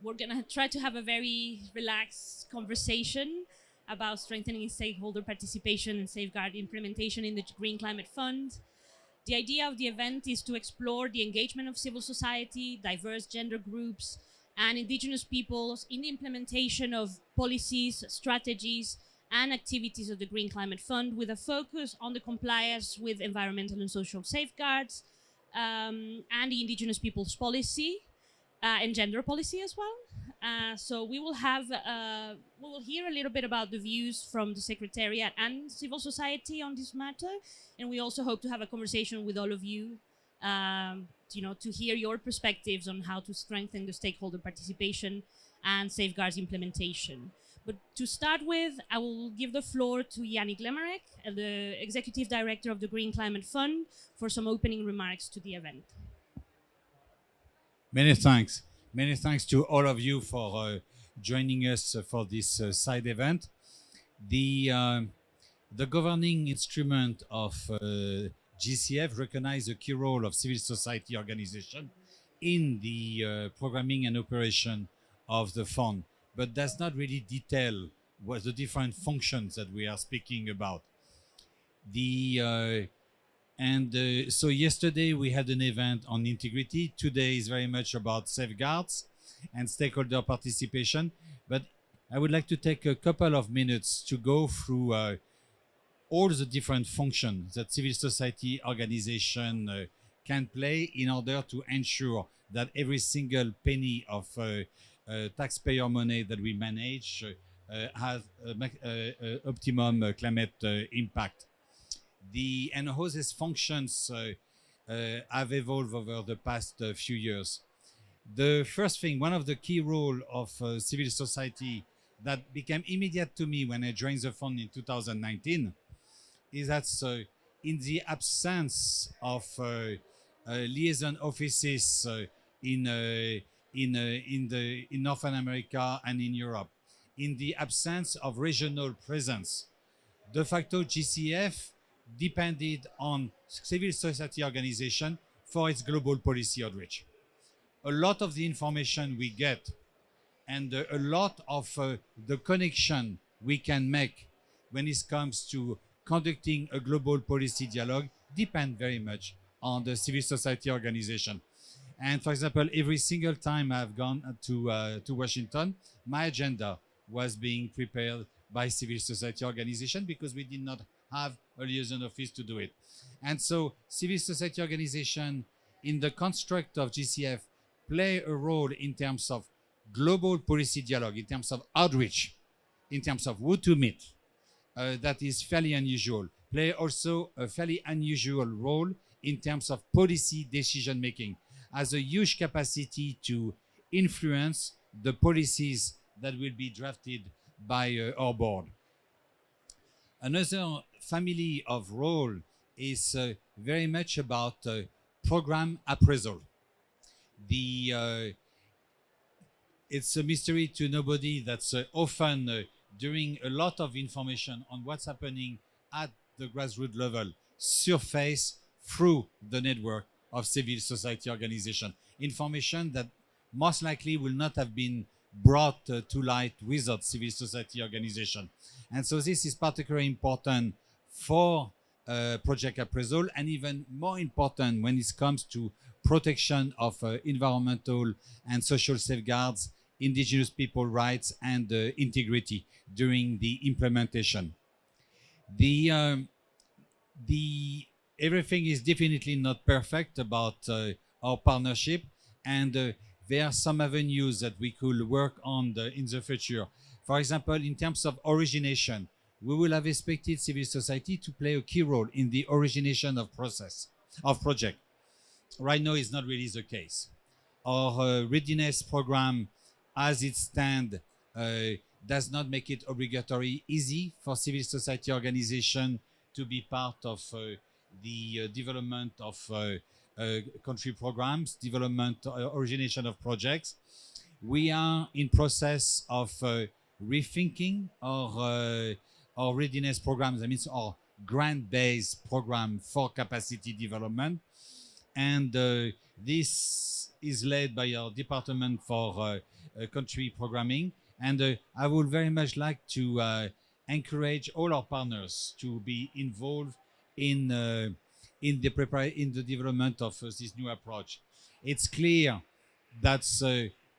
we're going to try to have a very relaxed conversation about strengthening stakeholder participation and safeguard implementation in the Green Climate Fund. The idea of the event is to explore the engagement of civil society, diverse gender groups, and indigenous peoples in the implementation of policies, strategies, and activities of the Green Climate Fund, with a focus on the compliance with environmental and social safeguards, and the Indigenous Peoples Policy, and gender policy as well. So we will hear a little bit about the views from the Secretariat and civil society on this matter, and we also hope to have a conversation with all of you, to hear your perspectives on how to strengthen the stakeholder participation and safeguards implementation. But to start with, I will give the floor to Yannick Lemarek, the Executive Director of the Green Climate Fund, for some opening remarks to the event. Many thanks. Many thanks to all of you for joining us for this side event. The governing instrument of GCF recognizes the key role of civil society organization in the programming and operation of the fund, but does not really detail what the different functions that we are speaking about. So yesterday we had an event on integrity. Today is very much about safeguards and stakeholder participation. But I would like to take a couple of minutes to go through all the different functions that civil society organization can play in order to ensure that every single penny of taxpayer money that we manage has optimum climate impact. And how these functions have evolved over the past few years. The first thing, one of the key roles of civil society that became immediate to me when I joined the fund in 2019 is that in the absence of liaison offices in Northern America and in Europe, in the absence of regional presence, de facto GCF depended on civil society organization for its global policy outreach. A lot of the information we get and a lot of the connection we can make when it comes to conducting a global policy dialogue depend very much on the civil society organization. And for example, every single time I've gone to Washington, my agenda was being prepared by civil society organization because we did not have a liaison office to do it. And so civil society organization in the construct of GCF play a role in terms of global policy dialogue, in terms of outreach, in terms of who to meet. That is fairly unusual. Play also a fairly unusual role in terms of policy decision making, has a huge capacity to influence the policies that will be drafted by our board. Another family of role is very much about program appraisal. It's a mystery to nobody that's often during a lot of information on what's happening at the grassroots level surface through the network of civil society organization. Information that most likely will not have been brought to light without civil society organization. And so this is particularly important for project appraisal, and even more important when it comes to protection of environmental and social safeguards, indigenous people rights, and integrity during the implementation. Everything is definitely not perfect about our partnership, and there are some avenues that we could work on in the future. For example, in terms of origination, we will have expected civil society to play a key role in the origination of project. Right now, it's not really the case. Our readiness program, as it stands, does not make it obligatory easy for civil society organization to be part of the development of country programs, origination of projects. We are in process of rethinking our readiness programs. That means our grant-based program for capacity development. And this is led by our Department for Country Programming. And I would very much like to encourage all our partners to be involved in the development of this new approach. It's clear that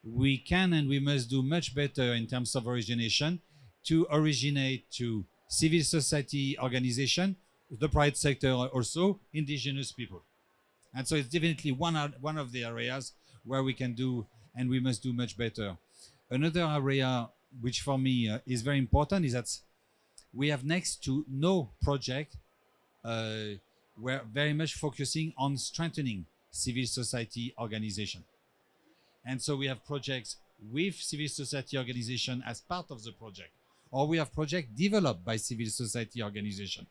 we can and we must do much better in terms of origination to originate to civil society organization, the private sector, also indigenous people. And so it's definitely one of the areas where we can do and we must do much better. Another area which for me is very important is that we have next to no project we're very much focusing on strengthening civil society organization. And so we have projects with civil society organization as part of the project, or we have projects developed by civil society organization,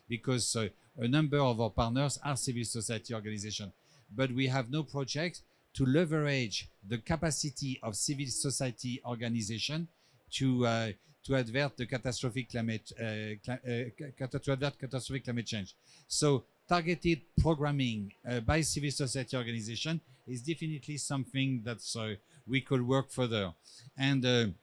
because a number of our partners are civil society organization, but we have no project to leverage the capacity of civil society organization to avert the catastrophic climate change. So targeted programming by civil society organization is definitely something that we could work further. And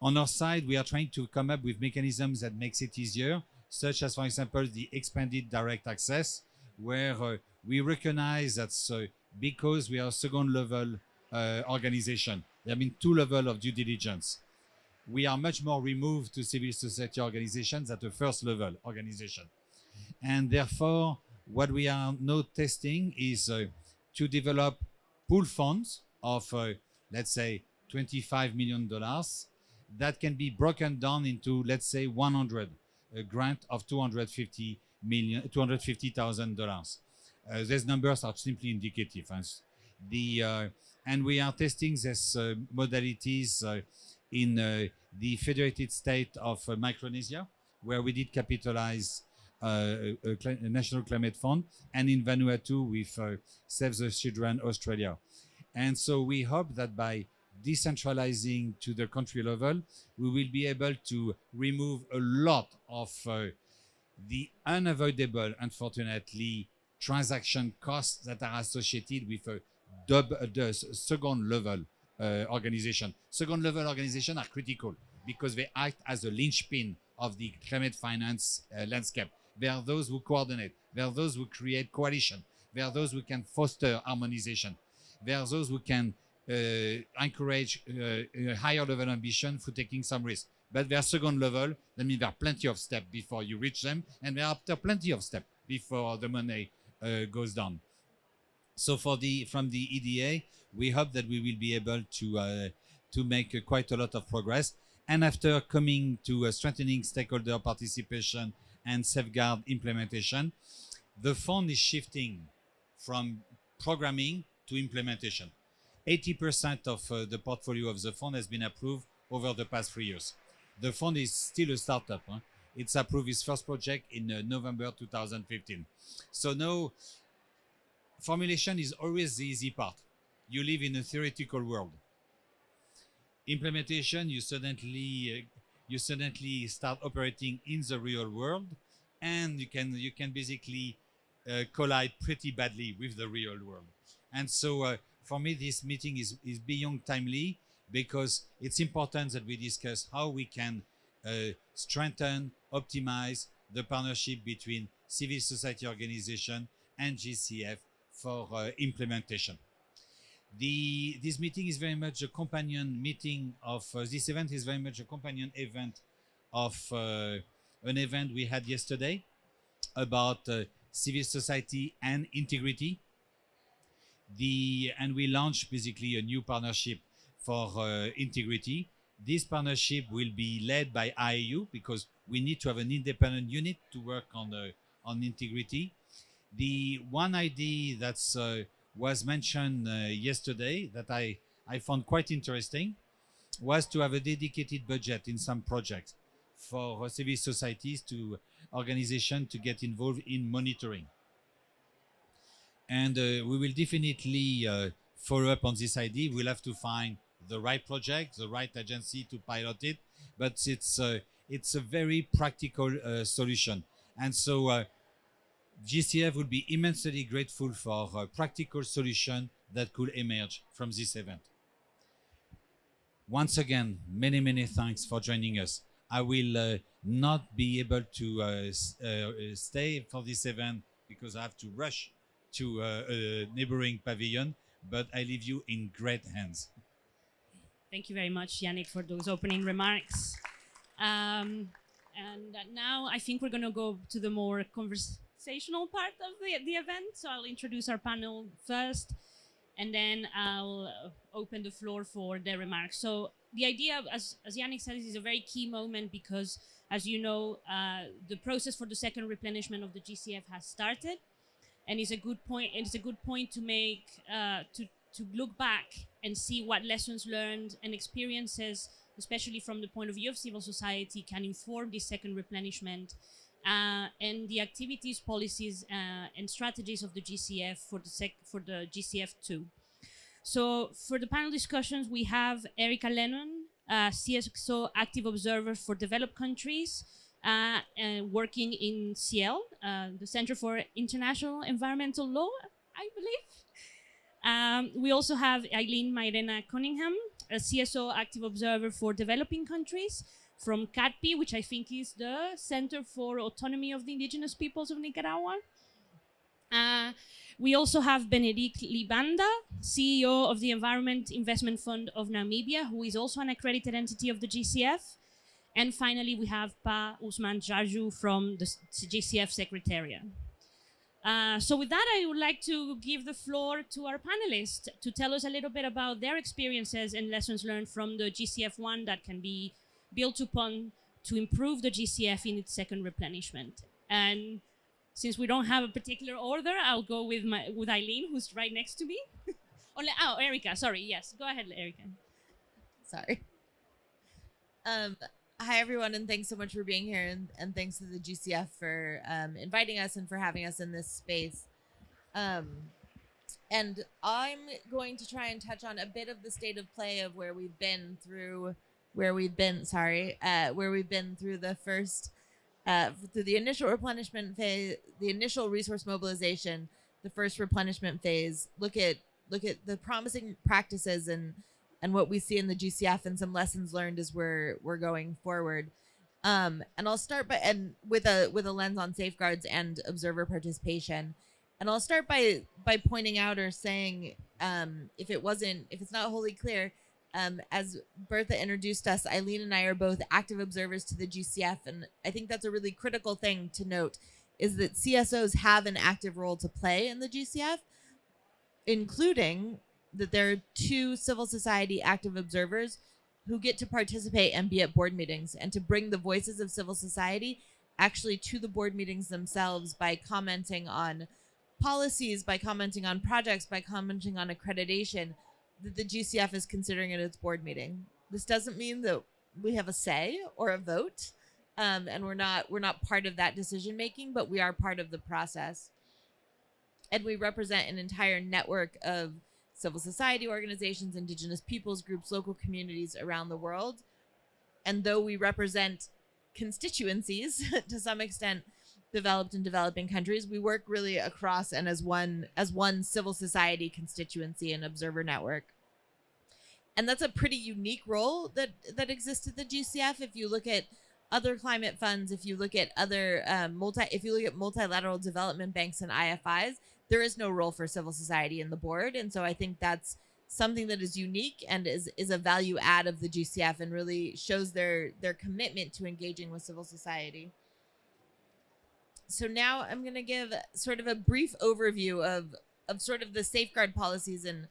on our side, we are trying to come up with mechanisms that makes it easier, such as, for example, the expanded direct access, where we recognize that because we are a second level organization, there have been 2 levels of due diligence. We are much more removed to civil society organizations at the first level organization. And therefore, what we are now testing is to develop pool funds of, let's say, $25 million that can be broken down into, let's say, 100 a grant of $250,000. These numbers are simply indicative. And we are testing these modalities in the Federated State of Micronesia, where we did capitalize a National Climate Fund, and in Vanuatu with Save the Children Australia. And so we hope that by decentralizing to the country level, we will be able to remove a lot of the unavoidable, unfortunately, transaction costs that are associated with the second level organization. Second level organizations are critical because they act as a linchpin of the climate finance landscape. They are those who coordinate. They are those who create coalition. They are those who can foster harmonization. They are those who can encourage a higher level ambition for taking some risk. But they are second level. That means there are plenty of steps before you reach them, and there are plenty of steps before the money goes down. So from the EDA, we hope that we will be able to make quite a lot of progress. And after coming to strengthening stakeholder participation and safeguard implementation, the fund is shifting from programming to implementation. 80% of the portfolio of the fund has been approved over the past 3 years. The fund is still a startup. It's approved its first project in November 2015. So now, formulation is always the easy part. You live in a theoretical world. Implementation, you suddenly start operating in the real world, and you can basically collide pretty badly with the real world. And so for me, this meeting is beyond timely, because it's important that we discuss how we can strengthen, optimize the partnership between civil society organization and GCF for implementation. This meeting is very much a companion meeting of this event is very much a companion event of an event we had yesterday about civil society and integrity. And we launched basically a new partnership for integrity. This partnership will be led by IAU, because we need to have an independent unit to work on integrity. The one idea that was mentioned yesterday that I found quite interesting was to have a dedicated budget in some projects for civil societies to organizations to get involved in monitoring. And we will definitely follow up on this idea. We'll have to find the right project, the right agency to pilot it, but it's a very practical solution. And so GCF would be immensely grateful for a practical solution that could emerge from this event. Once again, many, many thanks for joining us. I will not be able to stay for this event because I have to rush to a neighboring pavilion, but I leave you in great hands. Thank you very much, Yannick, for those opening remarks. And now I think we're going to go to the more conversational part of the event. So I'll introduce our panel first, and then I'll open the floor for their remarks. So the idea, as Yannick said, is a very key moment because, as you know, the process for the second replenishment of the GCF has started, and it's a good point. It's a good point to make to look back and see what lessons learned and experiences, especially from the point of view of civil society, can inform this second replenishment and the activities, policies, and strategies of the GCF for the GCF2. So for the panel discussions, we have Erica Lennon, CSO active observer for developed countries, working in CIEL, the Center for International Environmental Law, I believe. We also have Eileen Mairena Cunningham, a CSO active observer for developing countries from CATPI, which I think is the Center for Autonomy of the Indigenous Peoples of Nicaragua. We also have Benedict Libanda, CEO of the Environment Investment Fund of Namibia, who is also an accredited entity of the GCF. And finally, we have Pa Usman Jaju from the GCF Secretariat. So with that, I would like to give the floor to our panelists to tell us a little bit about their experiences and lessons learned from the GCF1 that can be built upon to improve the GCF in its second replenishment. And since we don't have a particular order, I'll go with Eileen, who's right next to me. Oh, Erica, sorry, yes. Go ahead, Erica. Sorry. Hi, everyone, and thanks so much for being here, and thanks to the GCF for inviting us and for having us in this space. And I'm going to try and touch on a bit of the state of play of where we've been through the first, through the initial replenishment phase, the initial resource mobilization, the first replenishment phase. Look at the promising practices and what we see in the GCF and some lessons learned as we're going forward. And I'll start with a lens on safeguards and observer participation. And I'll start by pointing out or saying, if it's not wholly clear, as Bertha introduced us, Eileen and I are both active observers to the GCF, and I think that's a really critical thing to note, is that CSOs have an active role to play in the GCF, including that there are 2 civil society active observers who get to participate and be at board meetings and to bring the voices of civil society actually to the board meetings themselves by commenting on policies, by commenting on projects, by commenting on accreditation that the GCF is considering at its board meeting. This doesn't mean that we have a say or a vote, and we're not part of that decision making, but we are part of the process. And we represent an entire network of civil society organizations, indigenous peoples groups, local communities around the world. And though we represent constituencies to some extent, developed and developing countries, we work really across and as one civil society constituency and observer network. And that's a pretty unique role that exists at the GCF. If you look at other climate funds, if you look at other multilateral development banks and IFIs, there is no role for civil society in the board. And so I think that's something that is unique and is a value add of the GCF and really shows their commitment to engaging with civil society. So now I'm going to give sort of a brief overview of sort of the safeguard policies and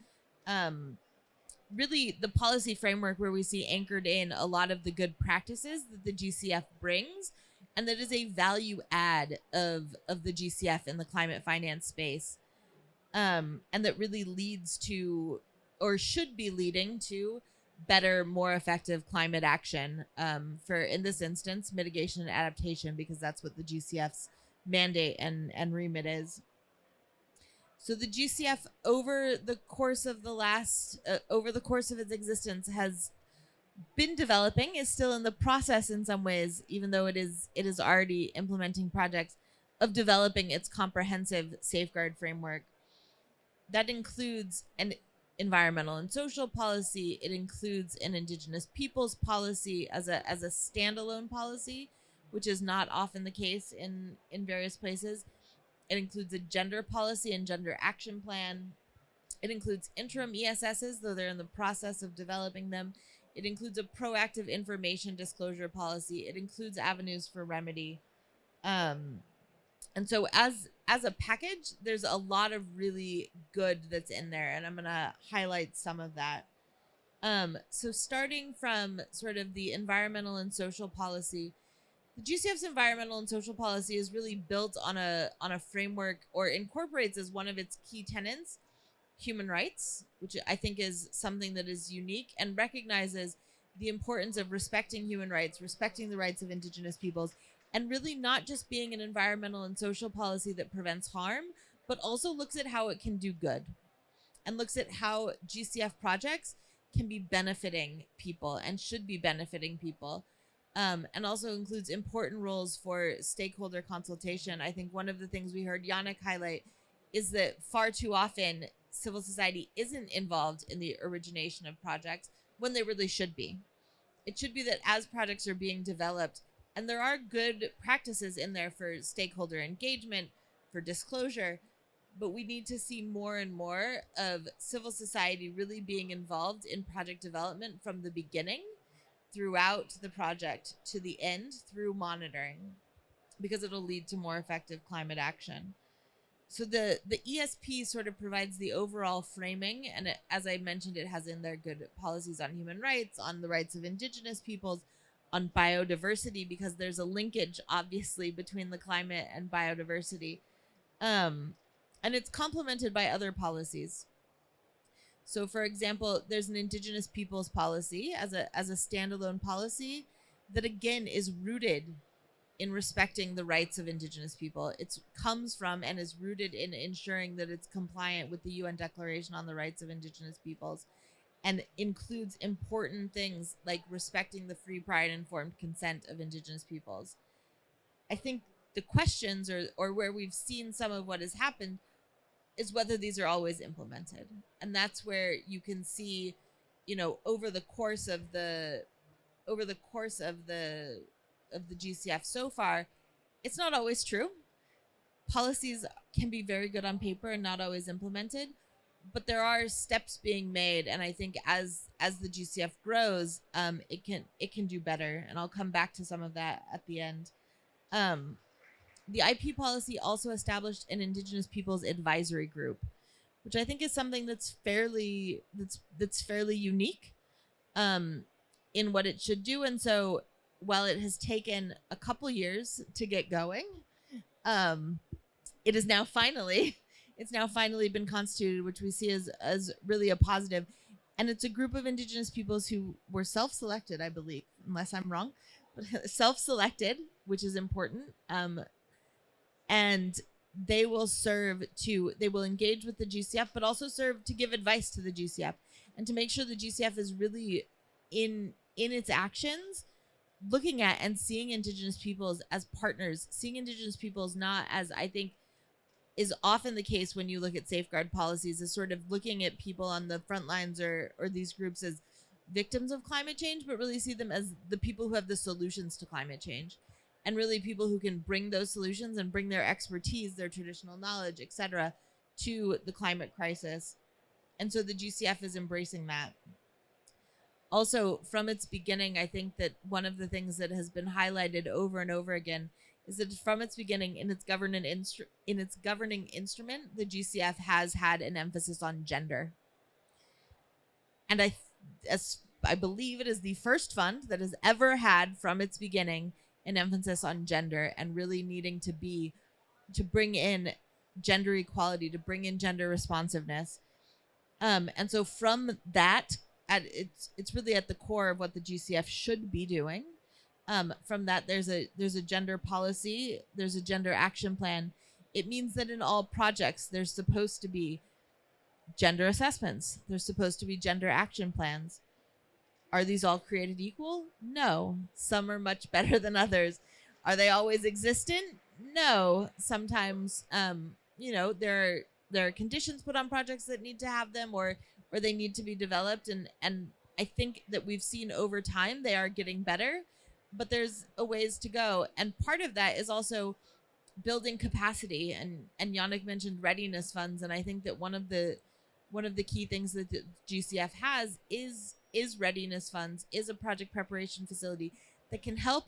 really the policy framework where we see anchored in a lot of the good practices that the GCF brings, and that is a value add of the GCF in the climate finance space, and that really leads to, or should be leading to, better, more effective climate action for, in this instance, mitigation and adaptation, because that's what the GCF's mandate and remit is. So the GCF over the course of its existence has been developing, is still in the process in some ways, even though it is already implementing projects developing its comprehensive safeguard framework. That includes an environmental and social policy. It includes an Indigenous Peoples policy as a standalone policy, which is not often the case in various places. It includes a gender policy and gender action plan. It includes interim ESSs, though they're in the process of developing them. It includes a proactive information disclosure policy. It includes avenues for remedy. And so as a package, there's a lot of really good that's in there, and I'm going to highlight some of that. So starting from sort of the environmental and social policy, the GCF's environmental and social policy is really built on a framework, or incorporates as one of its key tenets human rights, which I think is something that is unique and recognizes the importance of respecting human rights, respecting the rights of Indigenous peoples, and really not just being an environmental and social policy that prevents harm, but also looks at how it can do good and looks at how GCF projects can be benefiting people and should be benefiting people. And also includes important roles for stakeholder consultation. I think one of the things we heard Yannick highlight is that far too often civil society isn't involved in the origination of projects when they really should be. It should be that as projects are being developed, and there are good practices in there for stakeholder engagement, for disclosure, but we need to see more and more of civil society really being involved in project development from the beginning throughout the project to the end through monitoring, because it'll lead to more effective climate action. So the ESP sort of provides the overall framing, and it, as I mentioned, it has in there good policies on human rights, on the rights of Indigenous peoples, on biodiversity, because there's a linkage obviously between the climate and biodiversity, and it's complemented by other policies. So for example, there's an Indigenous Peoples Policy as a standalone policy that again is rooted in respecting the rights of Indigenous people. It comes from and is rooted in ensuring that it's compliant with the UN Declaration on the Rights of Indigenous Peoples, and includes important things like respecting the free, prior, and informed consent of Indigenous peoples. I think the questions, or where we've seen some of what has happened, is whether these are always implemented. And that's where you can see, over the course of the GCF so far, it's not always true. Policies can be very good on paper and not always implemented, but there are steps being made, and I think as the GCF grows, it can do better, and I'll come back to some of that at the end. The IP policy also established an Indigenous Peoples Advisory Group, which I think is something that's fairly unique in what it should do. And so while it has taken a couple years to get going, it is now finally been constituted, which we see as really a positive. And it's a group of Indigenous peoples who were self-selected, I believe, unless I'm wrong, but self-selected, which is important. And they will engage with the GCF, but also serve to give advice to the GCF and to make sure the GCF is really in its actions looking at and seeing Indigenous peoples as partners, seeing Indigenous peoples not as, I think, is often the case when you look at safeguard policies, is sort of looking at people on the front lines or these groups as victims of climate change, but really see them as the people who have the solutions to climate change, and really people who can bring those solutions and bring their expertise, their traditional knowledge, etc., to the climate crisis. And so the GCF is embracing that. Also, from its beginning, I think that one of the things that has been highlighted over and over again is that from its beginning, in its governing instrument, the GCF has had an emphasis on gender. And I believe it is the first fund that has ever had, from its beginning, an emphasis on gender, and really needing to bring in gender equality, to bring in gender responsiveness. And so from that, it's really at the core of what the GCF should be doing. From that, there's a gender policy, there's a gender action plan. It means that in all projects, there's supposed to be gender assessments. There's supposed to be gender action plans. Are these all created equal? No. Some are much better than others. Are they always existent? no, sometimes there are conditions put on projects that need to have them, or they need to be developed, and I think that we've seen over time they are getting better, but there's a ways to go. And part of that is also building capacity, and Yannick mentioned readiness funds, and I think that one of the key things that the GCF has is readiness funds, is a project preparation facility that can help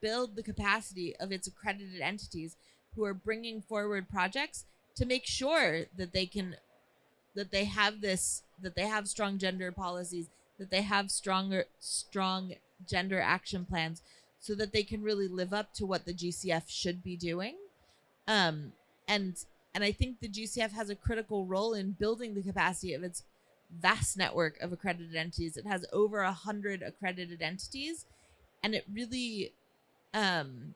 build the capacity of its accredited entities who are bringing forward projects to make sure that they have strong gender policies, that they have strong gender action plans, so that they can really live up to what the GCF should be doing. Um, and and I think the GCF has a critical role in building the capacity of its vast network of accredited entities. It has over 100 accredited entities, and it really and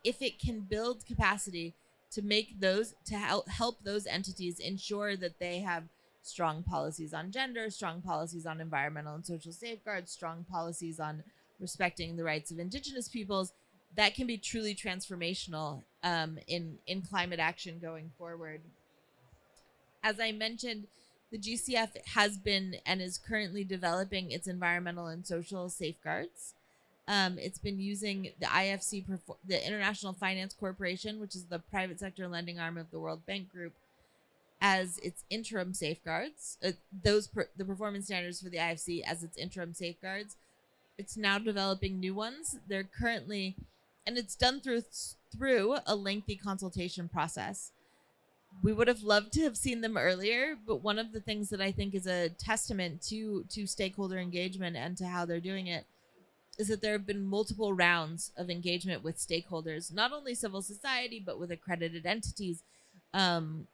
if it can build capacity to make those to help those entities ensure that they have strong policies on gender, strong policies on environmental and social safeguards, strong policies on respecting the rights of Indigenous peoples, that can be truly transformational in climate action going forward. As I mentioned, the GCF has been and is currently developing its environmental and social safeguards. It's been using the IFC, the International Finance Corporation, which is the private sector lending arm of the World Bank Group, as its interim safeguards. The performance standards for the IFC as its interim safeguards. It's now developing new ones. They're currently, and it's done through a lengthy consultation process. We would have loved to have seen them earlier, but one of the things that I think is a testament to stakeholder engagement and to how they're doing it is that there have been multiple rounds of engagement with stakeholders, not only civil society, but with accredited entities, and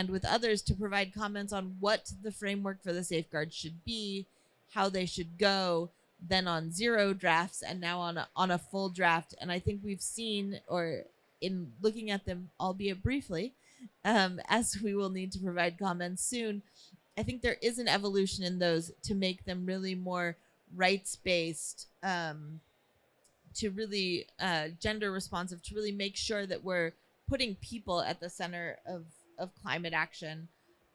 with others, to provide comments on what the framework for the safeguards should be, how they should go, then on zero drafts, and now on a full draft. And I think we've seen, or in looking at them, albeit briefly, as we will need to provide comments soon, I think there is an evolution in those to make them really more rights-based, to really gender responsive, to really make sure that we're putting people at the center of climate action.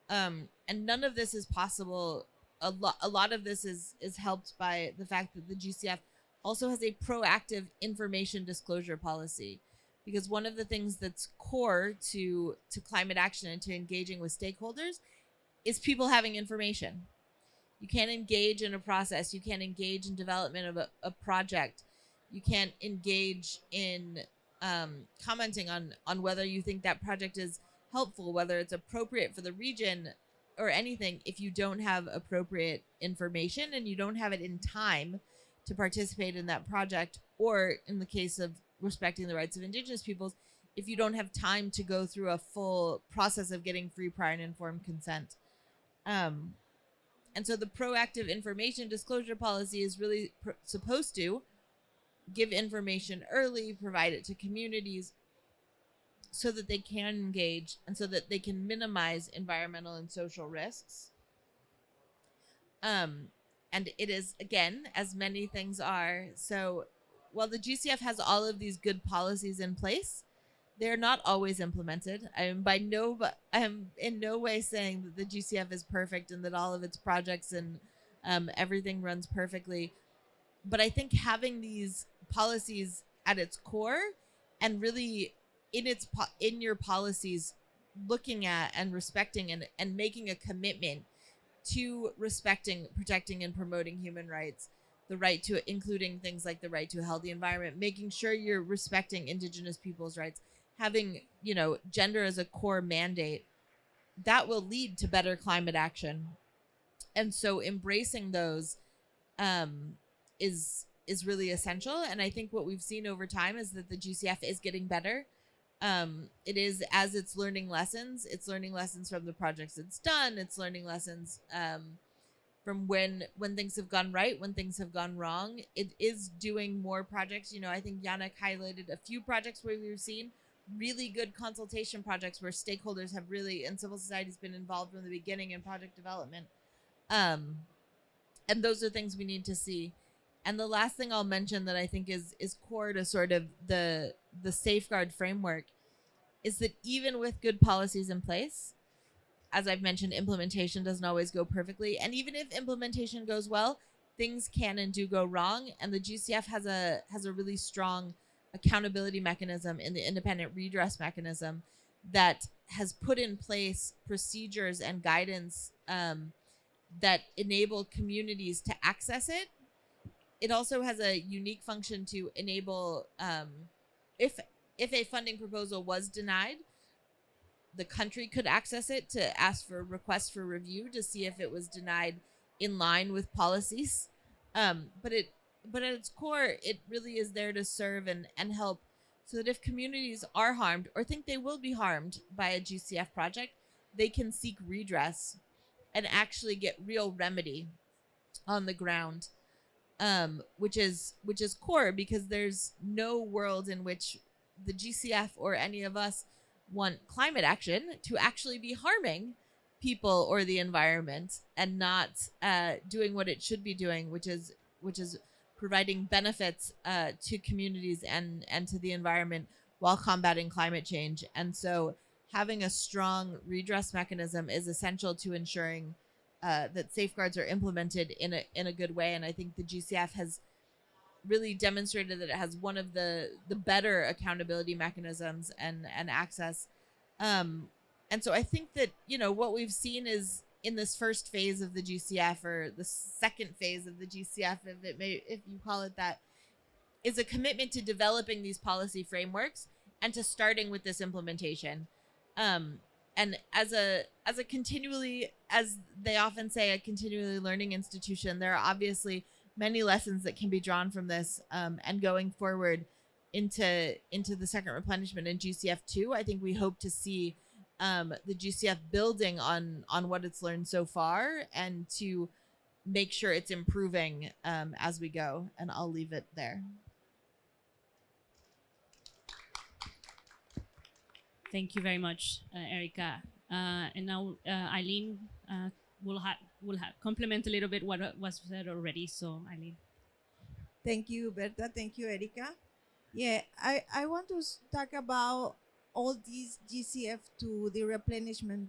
And none of this is possible. A lot of this is helped by the fact that the GCF also has a proactive information disclosure policy, because one of the things that's core to climate action and to engaging with stakeholders is people having information. You can't engage in a process. You can't engage in development of a project. You can't engage in commenting on whether you think that project is helpful, whether it's appropriate for the region or anything, if you don't have appropriate information and you don't have it in time to participate in that project, or in the case of respecting the rights of Indigenous peoples, if you don't have time to go through a full process of getting free, prior, and informed consent. And so the proactive information disclosure policy is really supposed to give information early, provide it to communities so that they can engage and so that they can minimize environmental and social risks. And it is, again, as many things are. So while the GCF has all of these good policies in place, they're not always implemented. I am in no way saying that the GCF is perfect and that all of its projects and everything runs perfectly. But I think having these policies at its core, and really in your policies, looking at and respecting and making a commitment to respecting, protecting, and promoting human rights, the right to, including things like the right to a healthy environment, making sure you're respecting Indigenous peoples' rights, having, gender as a core mandate, that will lead to better climate action. And so embracing those is really essential. And I think what we've seen over time is that the GCF is getting better. It is, as it's learning lessons from the projects it's done. It's learning lessons from when things have gone right, when things have gone wrong. It is doing more projects. I think Yannick highlighted a few projects where we've seen really good consultation projects where stakeholders have really, and civil society has been involved from the beginning in project development. And those are things we need to see. And the last thing I'll mention that I think is core to sort of the safeguard framework is that even with good policies in place, as I've mentioned, implementation doesn't always go perfectly. And even if implementation goes well, things can and do go wrong. And the GCF has a really strong accountability mechanism in the independent redress mechanism that has put in place procedures and guidance that enable communities to access it. It also has a unique function to enable if a funding proposal was denied, the country could access it to ask for a request for review to see if it was denied in line with policies. But at its core, it really is there to serve and help, so that if communities are harmed or think they will be harmed by a GCF project, they can seek redress and actually get real remedy on the ground, which is core, because there's no world in which the GCF or any of us want climate action to actually be harming people or the environment and not doing what it should be doing, which is providing benefits to communities and to the environment while combating climate change. And so having a strong redress mechanism is essential to ensuring that safeguards are implemented in a good way. And I think the GCF has really demonstrated that it has one of the better accountability mechanisms and access. And so I think that, what we've seen is in this first phase of the GCF, or the second phase of the GCF, if you call it that, is a commitment to developing these policy frameworks and to starting with this implementation. And as a continually, as they often say, a continually learning institution, there are obviously many lessons that can be drawn from this, and going forward into the second replenishment in GCF2, I think we hope to see the GCF building on what it's learned so far, and to make sure it's improving as we go. And I'll leave it there. Thank you very much, Erica. And now Eileen will complement a little bit what was said already. So Eileen. Thank you, Berta. Thank you, Erica. Yeah, I want to talk about all these GCF to the replenishment,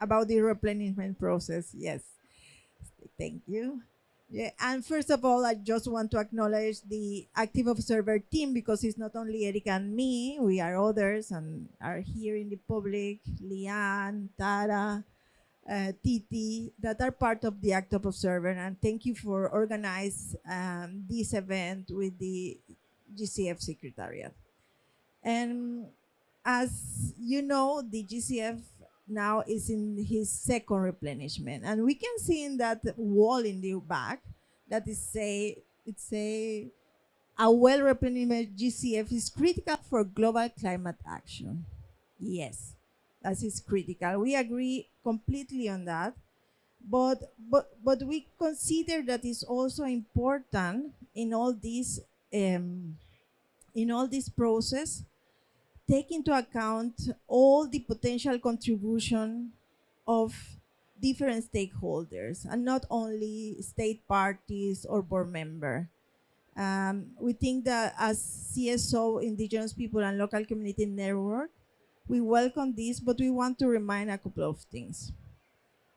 about the replenishment process. Yes, thank you. Yeah, and first of all, I just want to acknowledge the active observer team, because it's not only Erica and me, we are others and are here in the public, Lian, Tara, Titi, that are part of the active observer. And thank you for organizing this event with the GCF Secretariat. And as you know, the GCF now is in his second replenishment, and we can see in that wall in the back that it's a well replenishment GCF is critical for global climate action. Yes, that is critical. We agree completely on that, but we consider that it's also important in all this process, take into account all the potential contribution of different stakeholders, and not only state parties or board member. We think that as CSO, Indigenous People and Local Community Network, we welcome this, but we want to remind a couple of things.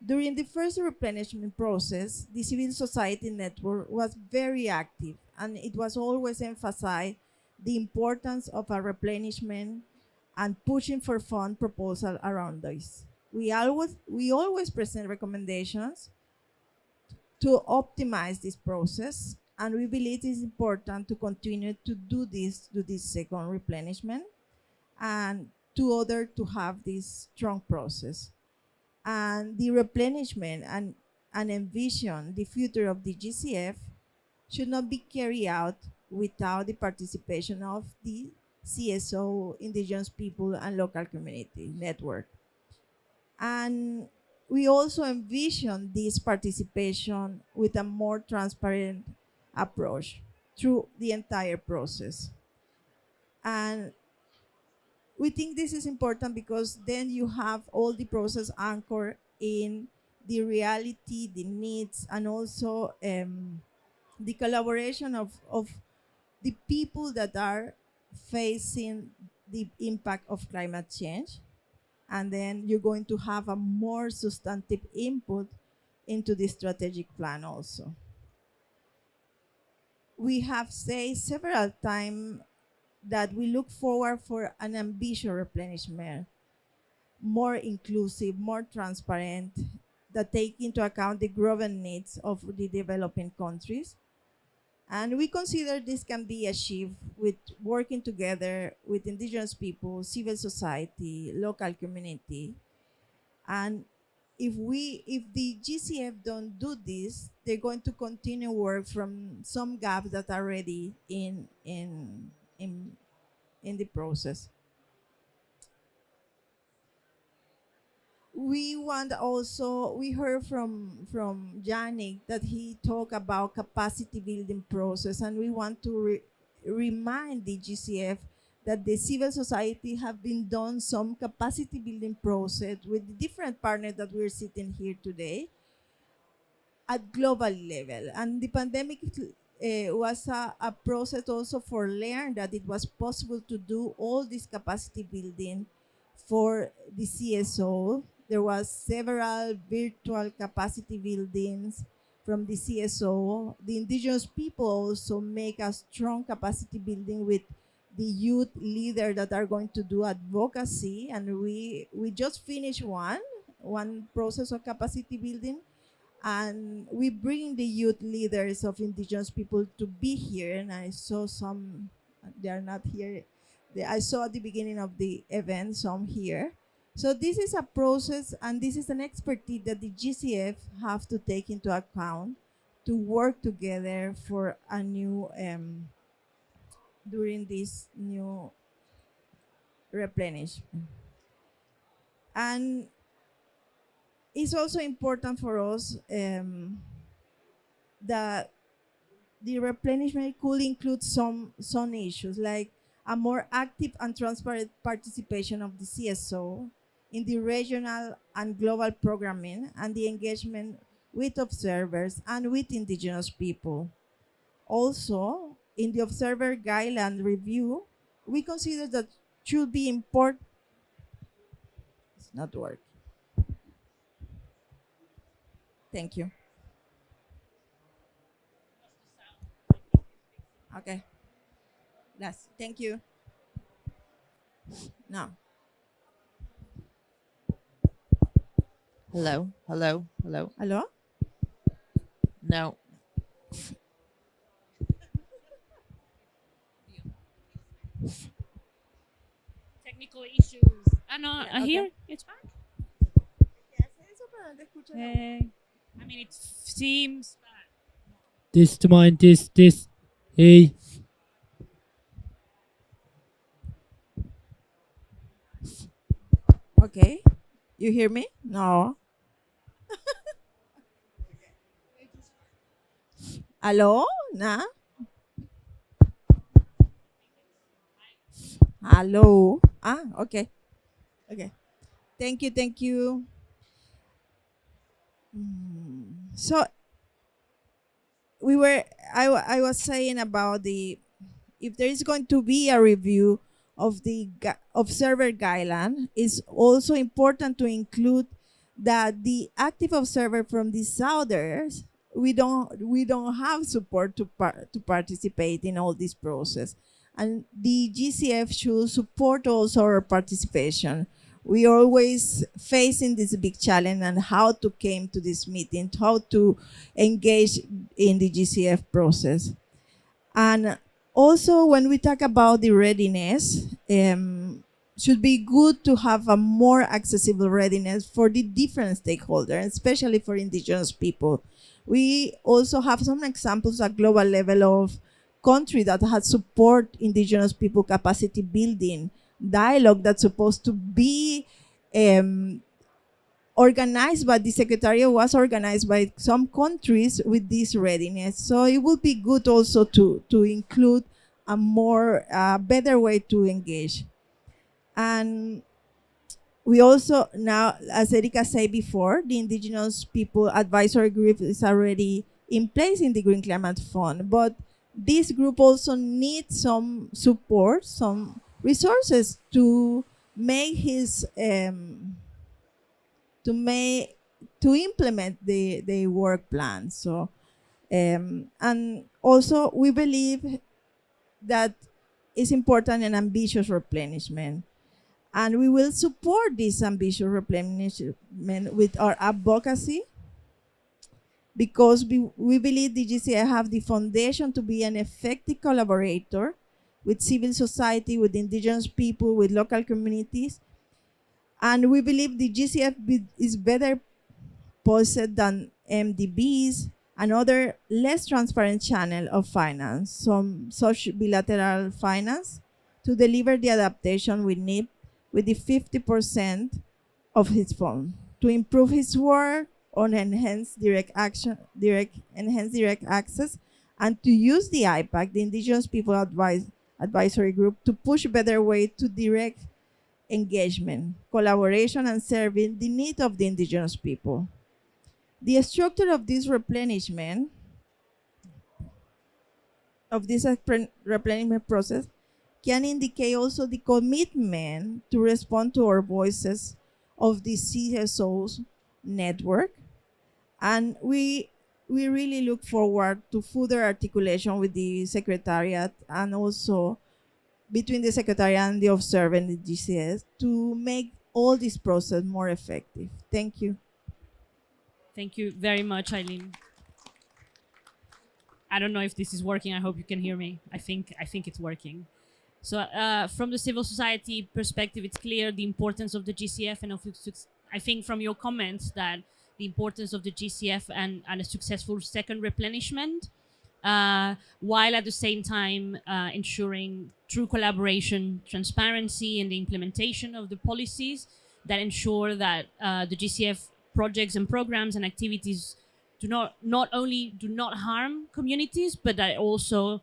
During the first replenishment process, the civil society network was very active, and it was always emphasized the importance of a replenishment and pushing for fund proposal around this. We always present recommendations to optimize this process, and we believe it is important to continue to do this second replenishment, and to have this strong process. And the replenishment and envision the future of the GCF should not be carried out without the participation of the CSO, Indigenous People and Local Community Network. And we also envision this participation with a more transparent approach through the entire process. And we think this is important because then you have all the process anchored in the reality, the needs, and also the collaboration of the people that are facing the impact of climate change, and then you're going to have a more substantive input into the strategic plan also. We have said several times that we look forward for an ambitious replenishment, more inclusive, more transparent, that take into account the growing needs of the developing countries. And we consider this can be achieved with working together with indigenous people, civil society, local community. And if the GCF don't do this, they're going to continue work from some gaps that are already in the process. We want also, we heard from Yannick that he talked about capacity building process, and we want to remind the GCF that the civil society have been done some capacity building process with the different partners that we're sitting here today at global level. And the pandemic was a process also for learn that it was possible to do all this capacity building for the CSO. There was several virtual capacity buildings from the CSO. The indigenous people also make a strong capacity building with the youth leader that are going to do advocacy. And we just finished one process of capacity building, and we bring the youth leaders of indigenous people to be here. And I saw some, they are not here. I saw at the beginning of the event some here. So this is a process, and this is an expertise that the GCF have to take into account to work together for a new, during this new replenishment. And it's also important for us that the replenishment could include some issues, like a more active and transparent participation of the CSO in the regional and global programming, and the engagement with observers and with indigenous people. Also, in the observer guideline review, we consider that should be important. It's not working. Thank you. Okay. Last. Thank you. No. Hello, hello, hello. Hello? No. Technical issues. No, Yeah, okay. here it's back. I mean, it seems bad. This mine, this. Hey. Okay. You hear me? No. Hello? Na? Hello? Ah, okay. Okay. Thank you, thank you. So I was saying about the, if there is going to be a review of the observer guideline, it's also important to include that the active observer from the Southers, we don't have support to participate in all this process, and the GCF should support also our participation. We always facing this big challenge and how to came to this meeting, how to engage in the GCF process. And also, when we talk about the readiness, should be good to have a more accessible readiness for the different stakeholders, especially for indigenous people. We also have some examples at global level of country that has support indigenous people capacity building dialogue that's supposed to be organized, but the secretariat was organized by some countries with this readiness. So it would be good also to include a more better way to engage. And we also now, as Erika said before, the Indigenous People Advisory Group is already in place in the Green Climate Fund. But this group also needs some support, some resources to make his to implement the work plan. So and also we believe that it's important an ambitious replenishment. And we will support this ambitious replenishment with our advocacy, because we believe the GCF have the foundation to be an effective collaborator with civil society, with indigenous people, with local communities. And we believe the GCF is better posed than MDBs and other less transparent channel of finance, some such bilateral finance, to deliver the adaptation we need with the 50% of his fund, to improve his work on enhanced direct access, and to use the IPAC, the Indigenous People Advisory Group, to push better way to direct engagement, collaboration, and serving the need of the indigenous people. The structure of this replenishment, replenishment process, can indicate also the commitment to respond to our voices of the CSO's network. And we really look forward to further articulation with the Secretariat, and also between the Secretariat and the Observer and the GCS, to make all this process more effective. Thank you. Thank you very much, Eileen. I don't know if this is working. I hope you can hear me. I think it's working. So from the civil society perspective, it's clear the importance of the GCF, and I think from your comments that the importance of the GCF and a successful second replenishment, while at the same time ensuring true collaboration, transparency, and the implementation of the policies that ensure that the GCF projects and programs and activities not only do not harm communities, but that also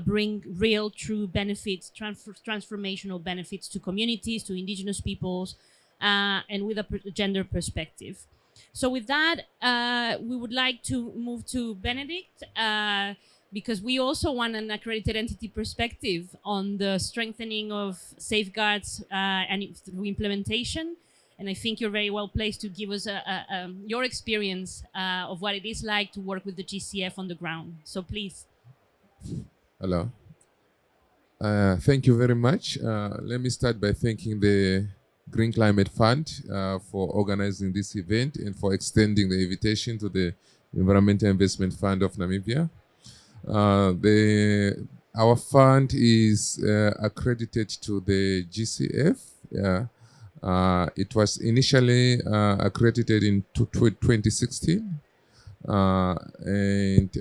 bring real, true benefits, transformational benefits to communities, to indigenous peoples, and with a gender perspective. So with that, we would like to move to Benedict, because we also want an accredited entity perspective on the strengthening of safeguards and through implementation. And I think you're very well placed to give us your experience of what it is like to work with the GCF on the ground. So please. Hello. Thank you very much. Let me start by thanking the Green Climate Fund for organizing this event and for extending the invitation to the Environmental Investment Fund of Namibia. Our fund is accredited to the GCF. It was initially accredited in 2016, and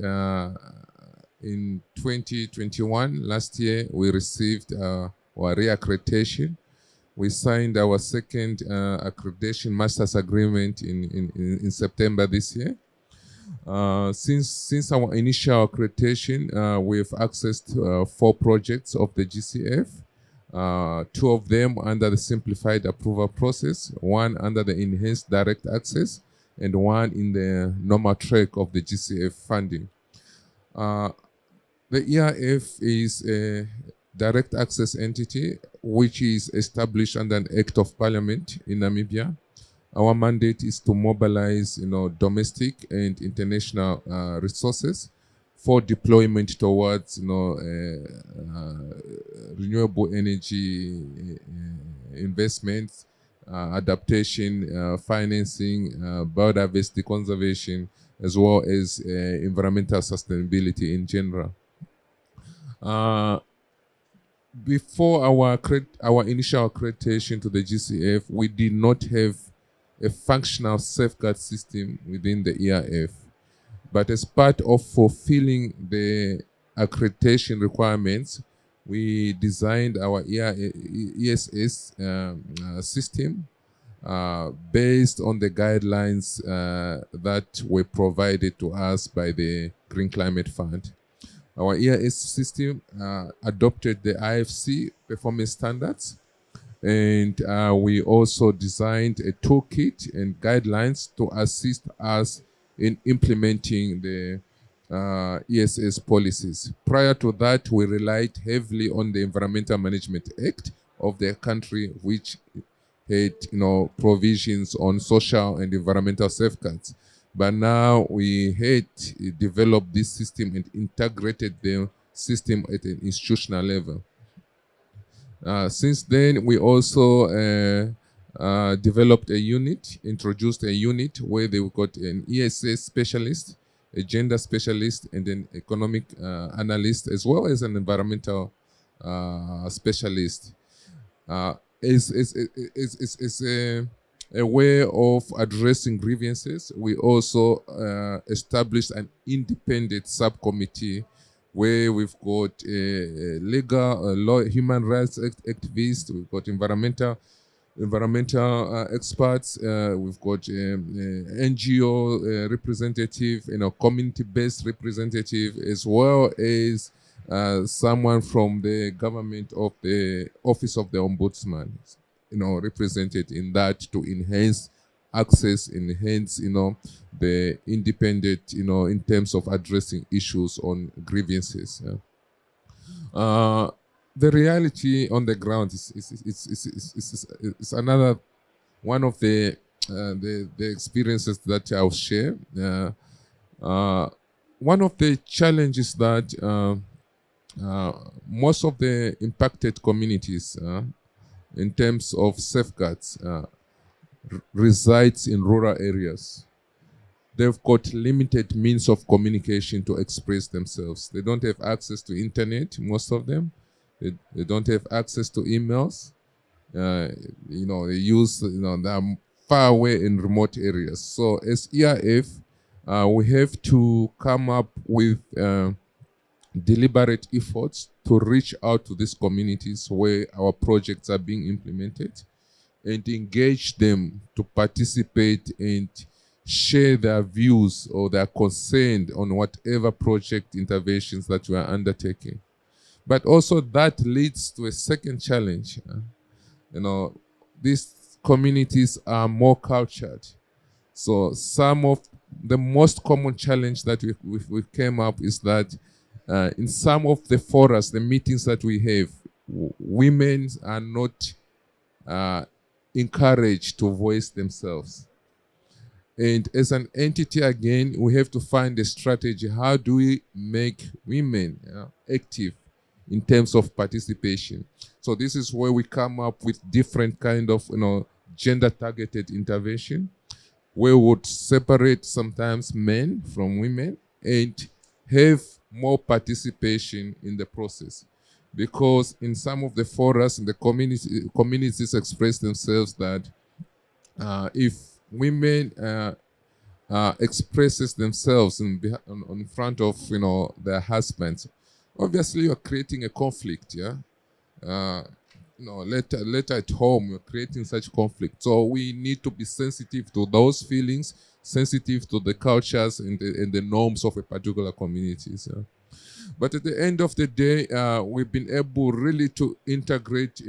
in 2021, last year, we received our reaccreditation. We signed our second accreditation master's agreement in September this year. Since our initial accreditation, we have accessed 4 projects of the GCF. 2 of them under the simplified approval process, 1 under the enhanced direct access, and 1 in the normal track of the GCF funding. The ERF is a direct access entity which is established under an Act of Parliament in Namibia. Our mandate is to mobilize, domestic and international resources for deployment towards, renewable energy investments, adaptation, financing, biodiversity conservation, as well as environmental sustainability in general. Before our initial accreditation to the GCF, we did not have a functional safeguard system within the ERF. But as part of fulfilling the accreditation requirements, we designed our ESS system based on the guidelines that were provided to us by the Green Climate Fund. Our EIS system adopted the IFC performance standards, and we also designed a toolkit and guidelines to assist us in implementing the ESS policies. Prior to that, we relied heavily on the Environmental Management Act of the country, which had provisions on social and environmental safeguards. But now we had developed this system and integrated the system at an institutional level. Since then, we also developed a unit, introduced a unit where they got an ESS specialist, a gender specialist, and an economic analyst, as well as an environmental specialist. Is a way of addressing grievances. We also established an independent subcommittee where we've got legal, human rights activists, we've got environmental experts, we've got NGO representative, community-based representative, as well as someone from the government of the Office of the Ombudsman, represented in that to enhance access, enhance, the independent, in terms of addressing issues on grievances. Yeah. The reality on the ground is another one of the experiences that I'll share. One of the challenges that most of the impacted communities, in terms of safeguards, resides in rural areas. They've got limited means of communication to express themselves. They don't have access to internet, most of them. They don't have access to emails. They use, they're far away in remote areas. So as ERF, we have to come up with deliberate efforts to reach out to these communities where our projects are being implemented and engage them to participate and share their views or their concern on whatever project interventions that we are undertaking. But also that leads to a second challenge. These communities are more cultured. So some of the most common challenge that we came up is that in some of the forums, the meetings that we have, women are not encouraged to voice themselves. And as an entity, again, we have to find a strategy. How do we make women active in terms of participation? So this is where we come up with different kind of gender-targeted intervention, where we would separate sometimes men from women and have more participation in the process. Because in some of the forums, the communities express themselves that if women expresses themselves in front of their husbands, obviously you're creating a conflict. Later at home you're creating such conflict. So we need to be sensitive to those feelings, sensitive to the cultures and the norms of a particular communities. But at the end of the day, we've been able really to integrate,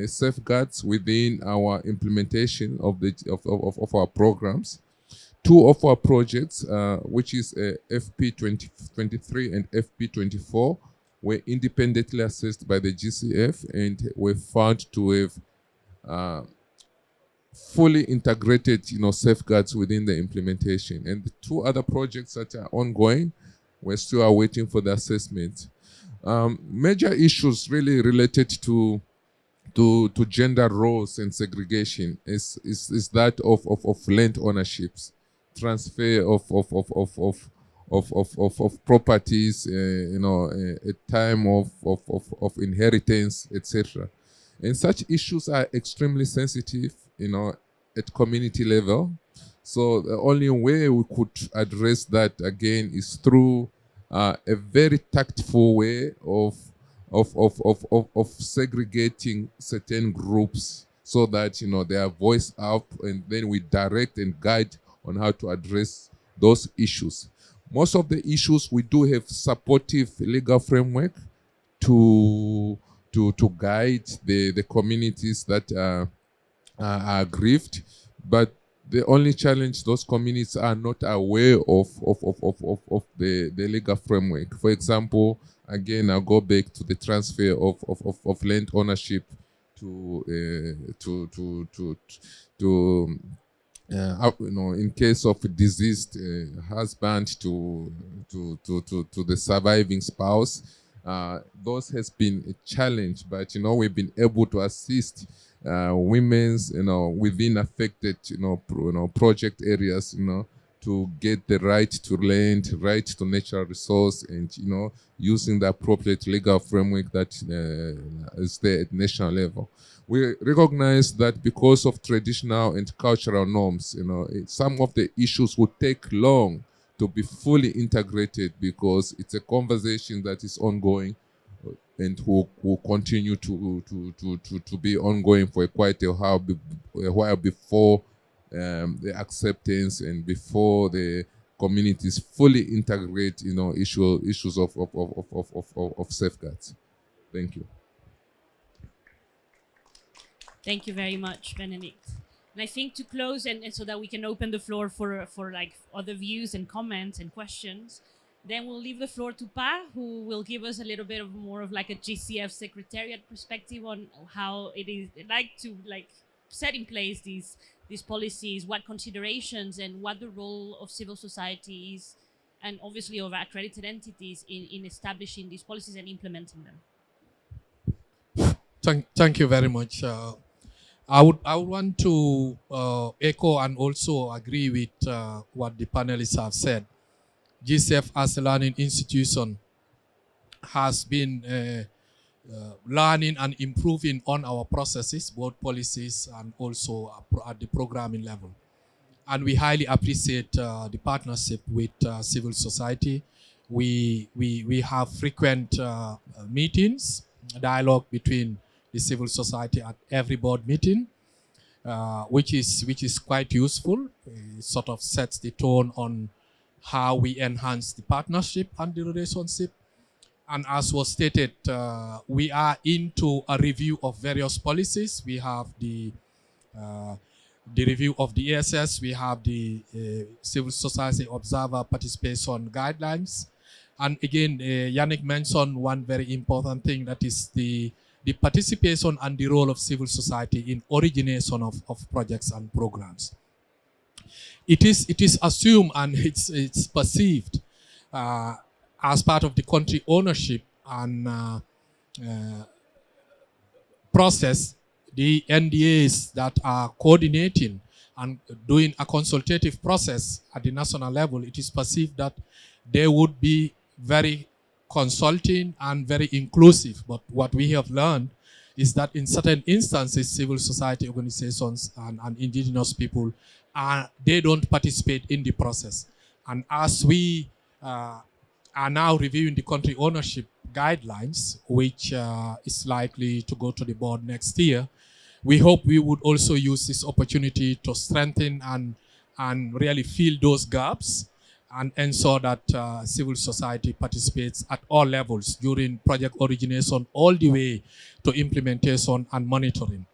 safeguards within our implementation of our programs. Two of our projects, which is FP23 and FP24, were independently assessed by the GCF and were found to have fully integrated, safeguards within the implementation. And the two other projects that are ongoing, we're still waiting for the assessment. Major issues really related to gender roles and segregation is that of land ownerships, transfer of properties, a time of inheritance, etc. And such issues are extremely sensitive, at community level. So the only way we could address that again is through a very tactful way of segregating certain groups so that they are voiced up, and then we direct and guide on how to address those issues. Most of the issues we do have supportive legal framework to guide the communities that are aggrieved, but The only challenge, those communities are not aware of the legal framework. For example, again, I'll go back to the transfer of land ownership in case of a deceased husband to the surviving spouse. Those has been a challenge, but we've been able to assist women's within affected project areas to get the right to land, right to natural resource, and using the appropriate legal framework that is there at national level. We recognize that because of traditional and cultural norms, some of the issues would take long to be fully integrated, because it's a conversation that is ongoing and will continue to be ongoing for quite a while before the acceptance and before the communities fully integrate issues of safeguards. Thank you. Thank you very much, Benedict. And I think to close, and so that we can open the floor for like other views and comments and questions, then we'll leave the floor to Pa, who will give us a little bit of more of like a GCF secretariat perspective on how it is like to set in place these policies, what considerations and what the role of civil society is, and obviously of accredited entities in establishing these policies and implementing them. Thank you very much. I would want to echo and also agree with what the panelists have said. GCF as a learning institution has been learning and improving on our processes, both policies and also at the programming level. And we highly appreciate the partnership with civil society. We have frequent meetings, dialogue between the civil society at every board meeting, which is quite useful. It sort of sets the tone on how we enhance the partnership and the relationship. And as was stated, we are into a review of various policies. We have the review of the ESS. We have the Civil Society Observer Participation Guidelines. And again, Yannick mentioned one very important thing, that is the participation and the role of civil society in origination of projects and programs. It is assumed and it's perceived as part of the country ownership and process, the NDAs that are coordinating and doing a consultative process at the national level, it is perceived that they would be very consulting and very inclusive. But what we have learned is that in certain instances, civil society organizations and indigenous people, they don't participate in the process. And as we are now reviewing the country ownership guidelines, which is likely to go to the board next year, we hope we would also use this opportunity to strengthen and really fill those gaps and ensure that civil society participates at all levels during project origination all the way to implementation and monitoring.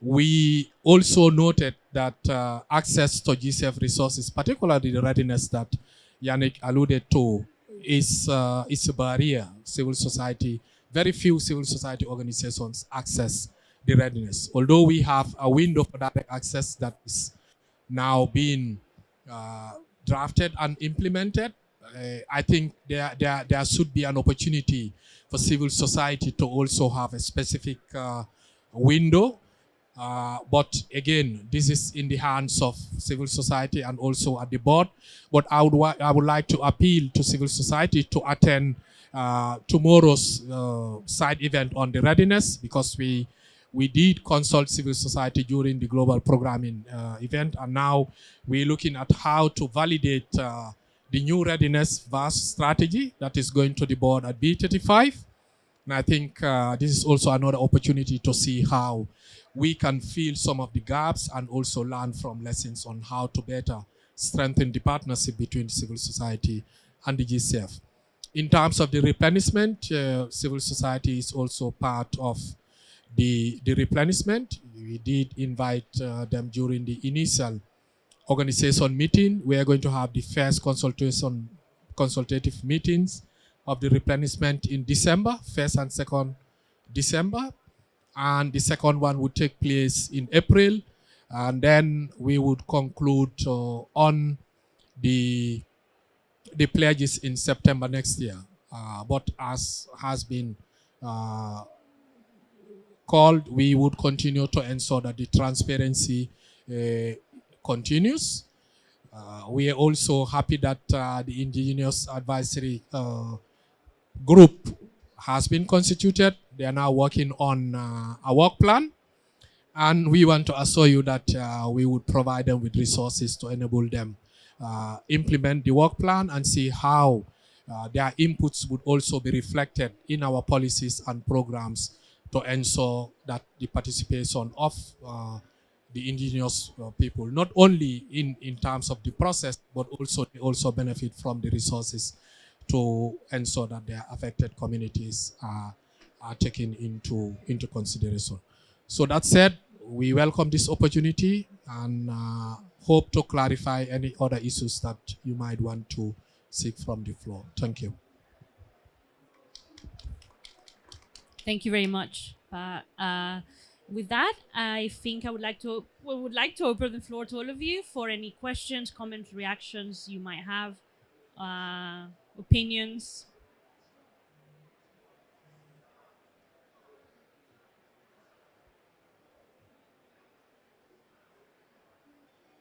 We also noted that access to GCF resources, particularly the readiness that Yannick alluded to, is a barrier. Civil society, very few civil society organizations access the readiness. Although we have a window for direct access that is now being drafted and implemented, I think there should be an opportunity for civil society to also have a specific window. But again, this is in the hands of civil society and also at the board. But I would like to appeal to civil society to attend tomorrow's side event on the readiness, because we did consult civil society during the global programming event, and now we're looking at how to validate the new readiness vast strategy that is going to the board at B35. And I think this is also another opportunity to see how we can fill some of the gaps and also learn from lessons on how to better strengthen the partnership between civil society and the GCF. In terms of the replenishment, civil society is also part of the replenishment. We did invite them during the initial organization meeting. We are going to have the first consultative meetings of the replenishment in December, 1st and 2nd December. And the second one would take place in April. And then we would conclude on the pledges in September next year. But as has been called, we would continue to ensure that the transparency continues. We are also happy that the Indigenous Advisory Group has been constituted. They are now working on a work plan. And we want to assure you that we would provide them with resources to enable them implement the work plan and see how their inputs would also be reflected in our policies and programs to ensure that the participation of the indigenous people, not only in terms of the process, but also they also benefit from the resources to ensure that their affected communities are taken into consideration. So that said, we welcome this opportunity and hope to clarify any other issues that you might want to seek from the floor. Thank you. Thank you very much. With that, I think we would like to open the floor to all of you for any questions, comments, reactions you might have, opinions.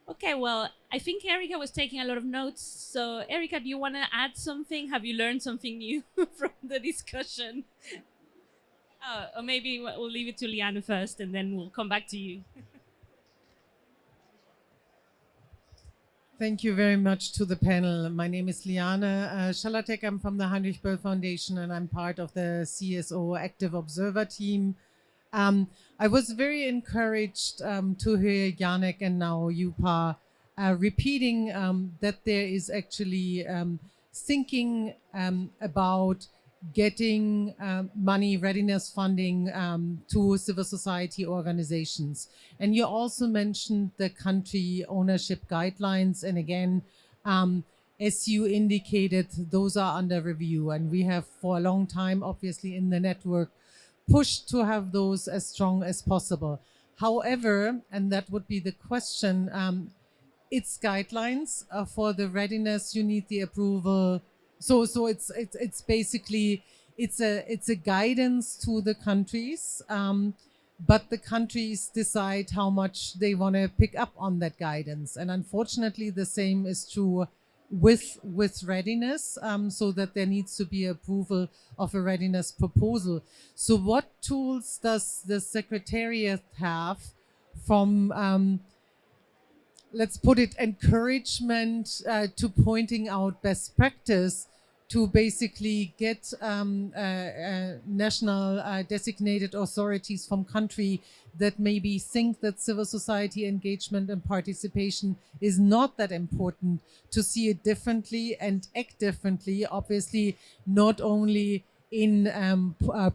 Okay, well, I think Erica was taking a lot of notes. So, Erica, do you want to add something? Have you learned something new from the discussion? Or maybe we'll leave it to Liana first, and then we'll come back to you. Thank you very much to the panel. My name is Liana Schalatek. I'm from the Heinrich Böll Foundation, and I'm part of the CSO Active Observer team. I was very encouraged to hear Janek and now Yupa repeating that there is actually thinking about getting money, readiness funding to civil society organizations. And you also mentioned the country ownership guidelines. And again, as you indicated, those are under review. And we have for a long time, obviously in the network, pushed to have those as strong as possible. However, and that would be the question, it's guidelines for the readiness, you need the approval. So it's basically it's a guidance to the countries, but the countries decide how much they want to pick up on that guidance. And unfortunately, the same is true with readiness, so that there needs to be approval of a readiness proposal. So what tools does the Secretariat have from let's put it, encouragement to pointing out best practice to basically get national designated authorities from country that maybe think that civil society engagement and participation is not that important, to see it differently and act differently, obviously not only in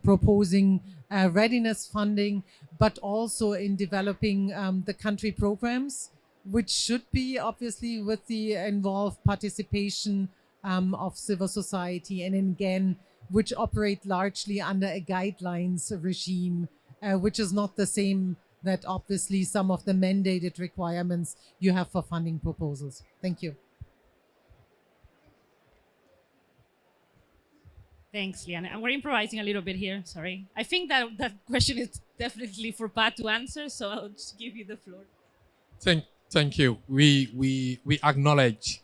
proposing readiness funding, but also in developing the country programs, which should be obviously with the involved participation of civil society, and again, which operate largely under a guidelines regime, which is not the same that obviously some of the mandated requirements you have for funding proposals. Thank you. Thanks, Liana. And we're improvising a little bit here, sorry. I think that question is definitely for Pat to answer, so I'll just give you the floor. Thank you. We acknowledge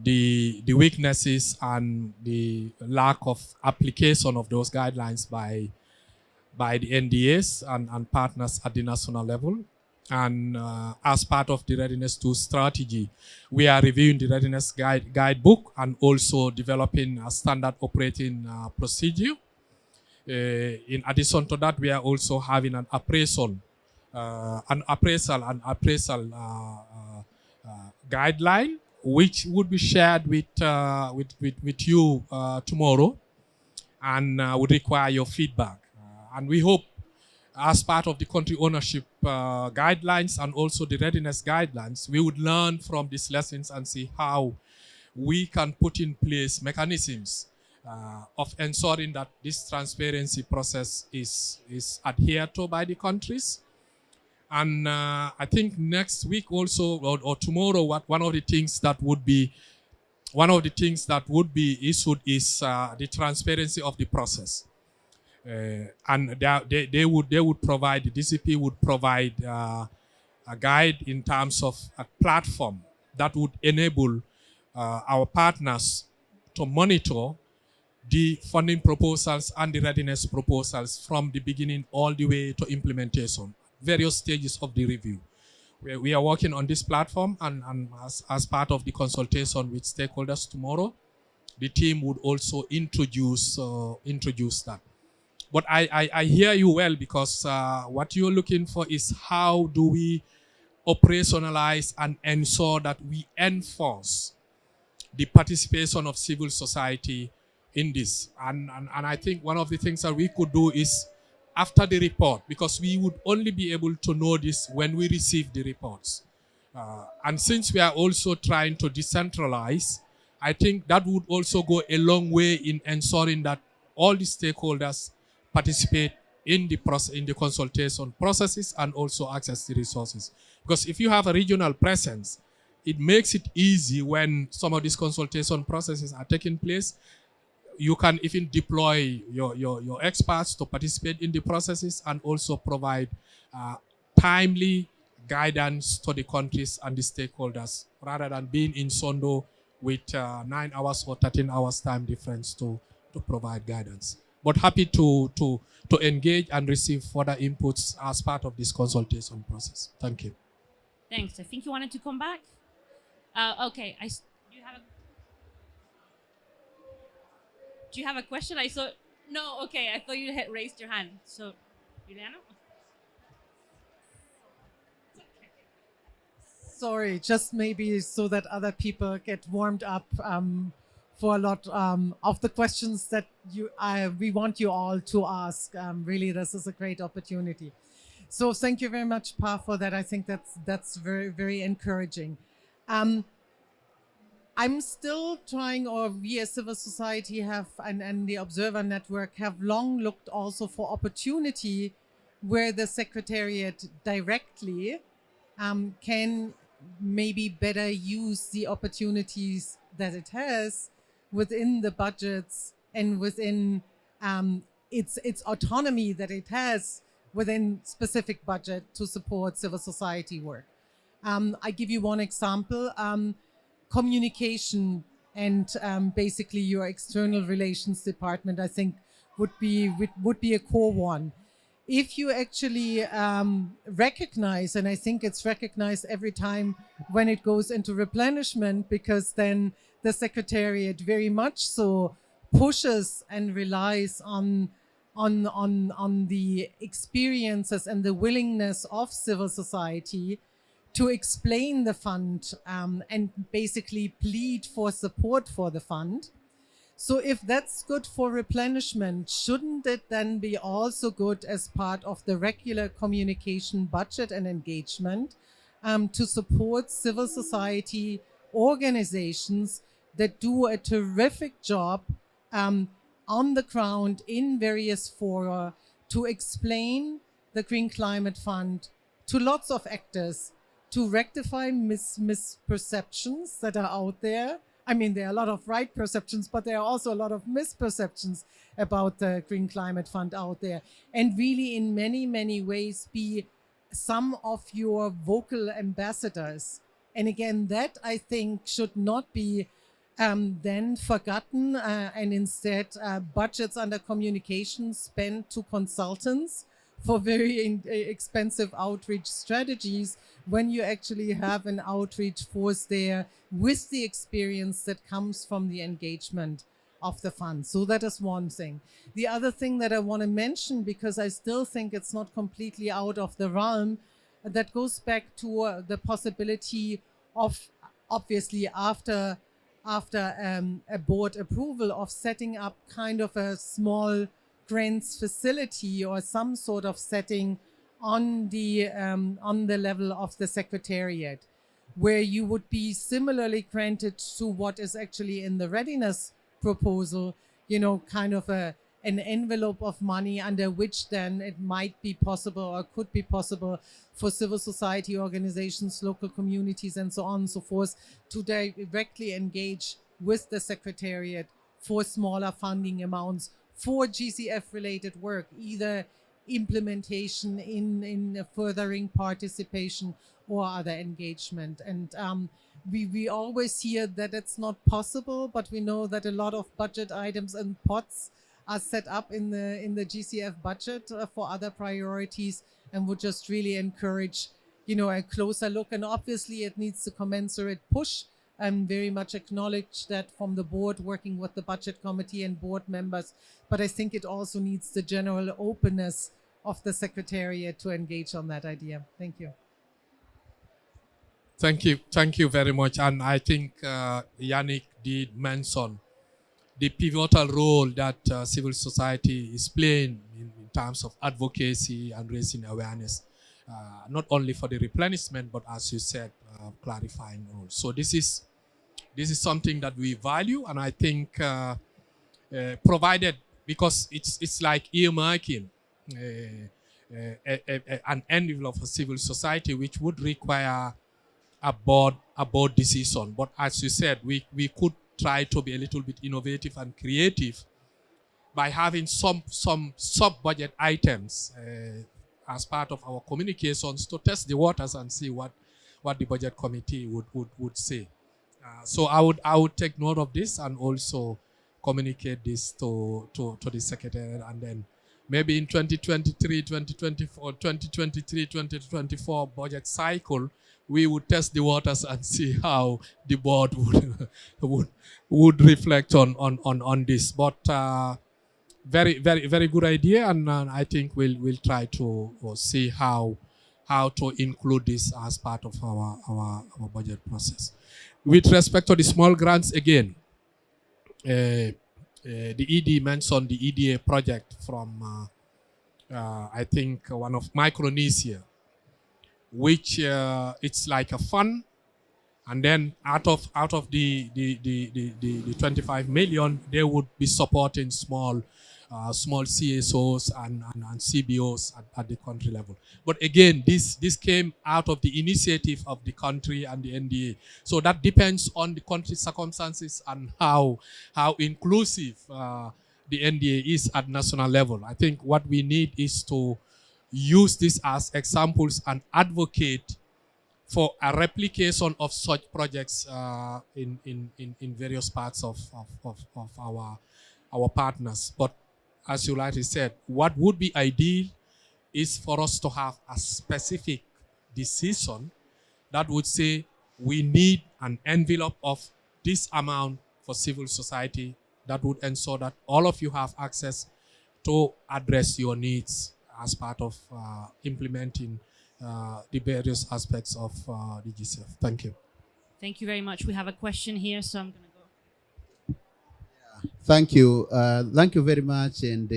the weaknesses and the lack of application of those guidelines by the NDAs and partners at the national level. And as part of the Readiness 2 strategy, we are reviewing the Readiness Guidebook and also developing a standard operating procedure. In addition to that, we are also having an appraisal guideline, which would be shared with you tomorrow, and would require your feedback. And we hope as part of the country ownership guidelines and also the readiness guidelines, we would learn from these lessons and see how we can put in place mechanisms of ensuring that this transparency process is adhered to by the countries. And I think next week also, or tomorrow, one of the things that would be issued is the transparency of the process. And they would provide, the DCP would provide a guide in terms of a platform that would enable our partners to monitor the funding proposals and the readiness proposals from the beginning all the way to implementation, various stages of the review. We are working on this platform, and as part of the consultation with stakeholders tomorrow, the team would also introduce that. But I hear you well, because what you're looking for is how do we operationalize and ensure that we enforce the participation of civil society in this. And I think one of the things that we could do is after the report, because we would only be able to know this when we receive the reports. And since we are also trying to decentralize, I think that would also go a long way in ensuring that all the stakeholders participate in the consultation processes and also access the resources. Because if you have a regional presence, it makes it easy when some of these consultation processes are taking place. You can even deploy your experts to participate in the processes and also provide timely guidance to the countries and the stakeholders, rather than being in Sondo with 9 hours or 13 hours time difference to provide guidance. But happy to engage and receive further inputs as part of this consultation process. Thank you. Thanks. I think you wanted to come back. Okay. Do you have a question? I saw. No. Okay. I thought you had raised your hand. So, Juliana. Sorry, just maybe so that other people get warmed up for a lot of the questions that we want you all to ask. Really, this is a great opportunity. So thank you very much, Pa, for that. I think that's very, very encouraging. I'm still trying, or we as civil society have, and the Observer Network have long looked also for opportunity where the Secretariat directly can maybe better use the opportunities that it has within the budgets and within its autonomy that it has within specific budget to support civil society work. I give you one example. Communication and basically your external relations department, I think, would be a core one. If you actually recognize, and I think it's recognized every time when it goes into replenishment, because then the Secretariat very much so pushes and relies on the experiences and the willingness of civil society to explain the fund and basically plead for support for the fund. So if that's good for replenishment, shouldn't it then be also good as part of the regular communication budget and engagement to support civil society organizations that do a terrific job on the ground in various fora to explain the Green Climate Fund to lots of actors, to rectify misperceptions that are out there. I mean, there are a lot of right perceptions, but there are also a lot of misperceptions about the Green Climate Fund out there. And really, in many, many ways, be some of your vocal ambassadors. And again, that I think should not be then forgotten, and instead budgets under communication spent to consultants for very expensive outreach strategies, when you actually have an outreach force there with the experience that comes from the engagement of the fund. So that is one thing. The other thing that I want to mention, because I still think it's not completely out of the realm, that goes back to the possibility of, obviously after a board approval, of setting up kind of a small grants facility or some sort of setting on the level of the Secretariat, where you would be similarly granted to what is actually in the readiness proposal, you know, kind of an envelope of money under which then it might be possible or could be possible for civil society organizations, local communities, and so on and so forth to directly engage with the Secretariat for smaller funding amounts for GCF-related work, either implementation in furthering participation or other engagement. And we always hear that it's not possible, but we know that a lot of budget items and pots are set up in the GCF budget for other priorities, and would just really encourage, you know, a closer look. And obviously it needs a commensurate push, and very much acknowledge that from the board working with the budget committee and board members. But I think it also needs the general openness of the Secretariat to engage on that idea. Thank you. Thank you very much. And I think Yannick did mention the pivotal role that civil society is playing in terms of advocacy and raising awareness, not only for the replenishment, but as you said, clarifying role. So this is something that we value, and I think provided, because it's like earmarking an envelope for civil society, which would require a board decision. But as you said, we could try to be a little bit innovative and creative by having some sub-budget items as part of our communications to test the waters and see what the budget committee would say. So I would take note of this and also communicate this to the Secretariat, and then maybe in 2023, 2024, 2023, 2024 budget cycle, we would test the waters and see how the board would reflect on this. But very good idea, and I think we'll try to see how to include this as part of our budget process. With respect to the small grants, again, the ED mentioned the EDA project from I think one of Micronesia, which it's like a fund, and then out of the 25 million, they would be supporting small CSOs and CBOs at the country level. But again, this came out of the initiative of the country and the NDA. So that depends on the country's circumstances and how inclusive the NDA is at national level. I think what we need is to use this as examples and advocate for a replication of such projects in various parts of our partners. But as you rightly said, what would be ideal is for us to have a specific decision that would say we need an envelope of this amount for civil society that would ensure that all of you have access to address your needs as part of implementing the various aspects of the GCF. Thank you. Thank you very much. We have a question here, so I'm going to go. Thank you. Thank you very much. And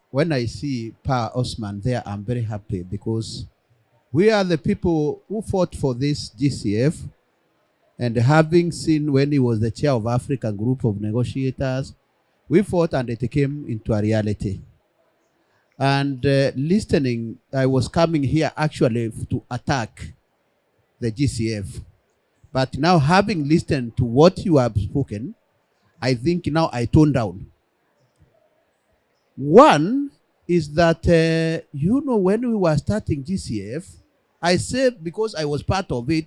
when I see Pa Osman there, I'm very happy, because we are the people who fought for this GCF. And having seen when he was the chair of African Group of Negotiators, we fought and it came into a reality. And listening, I was coming here actually to attack the GCF. But now, having listened to what you have spoken, I think now I tone down. One is that, you know, when we were starting GCF, I said, because I was part of it,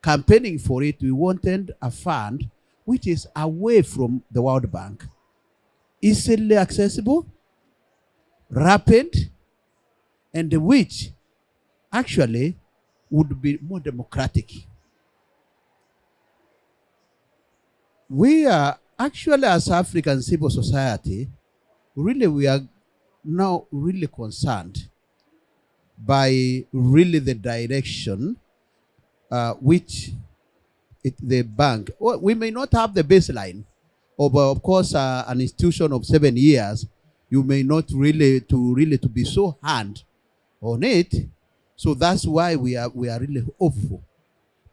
campaigning for it, we wanted a fund which is away from the World Bank, easily accessible, rapid, and which actually would be more democratic. We are actually, as African civil society, really we are now really concerned by really the direction which the bank, we may not have the baseline, of course, an institution of 7 years, you may not really to be so hard on it. So that's why we are really hopeful.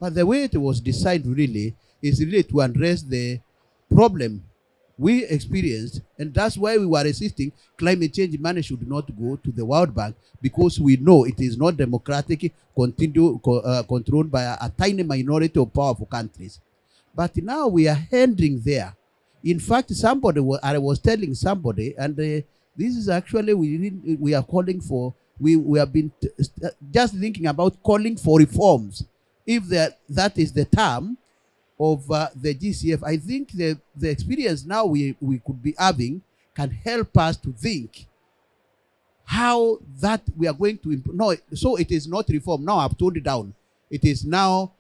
But the way it was designed really is really to address the problem we experienced, and that's why we were resisting climate change money should not go to the World Bank, because we know it is not democratic, controlled by a tiny minority of powerful countries. But now we are heading there. In fact, I was telling somebody, and this is actually we are calling for. We have been just thinking about calling for reforms, if that is the term of the GCF. I think the experience now we could be having can help us to think how that we are going to no. So it is not reform. Now I've toned it down. It is now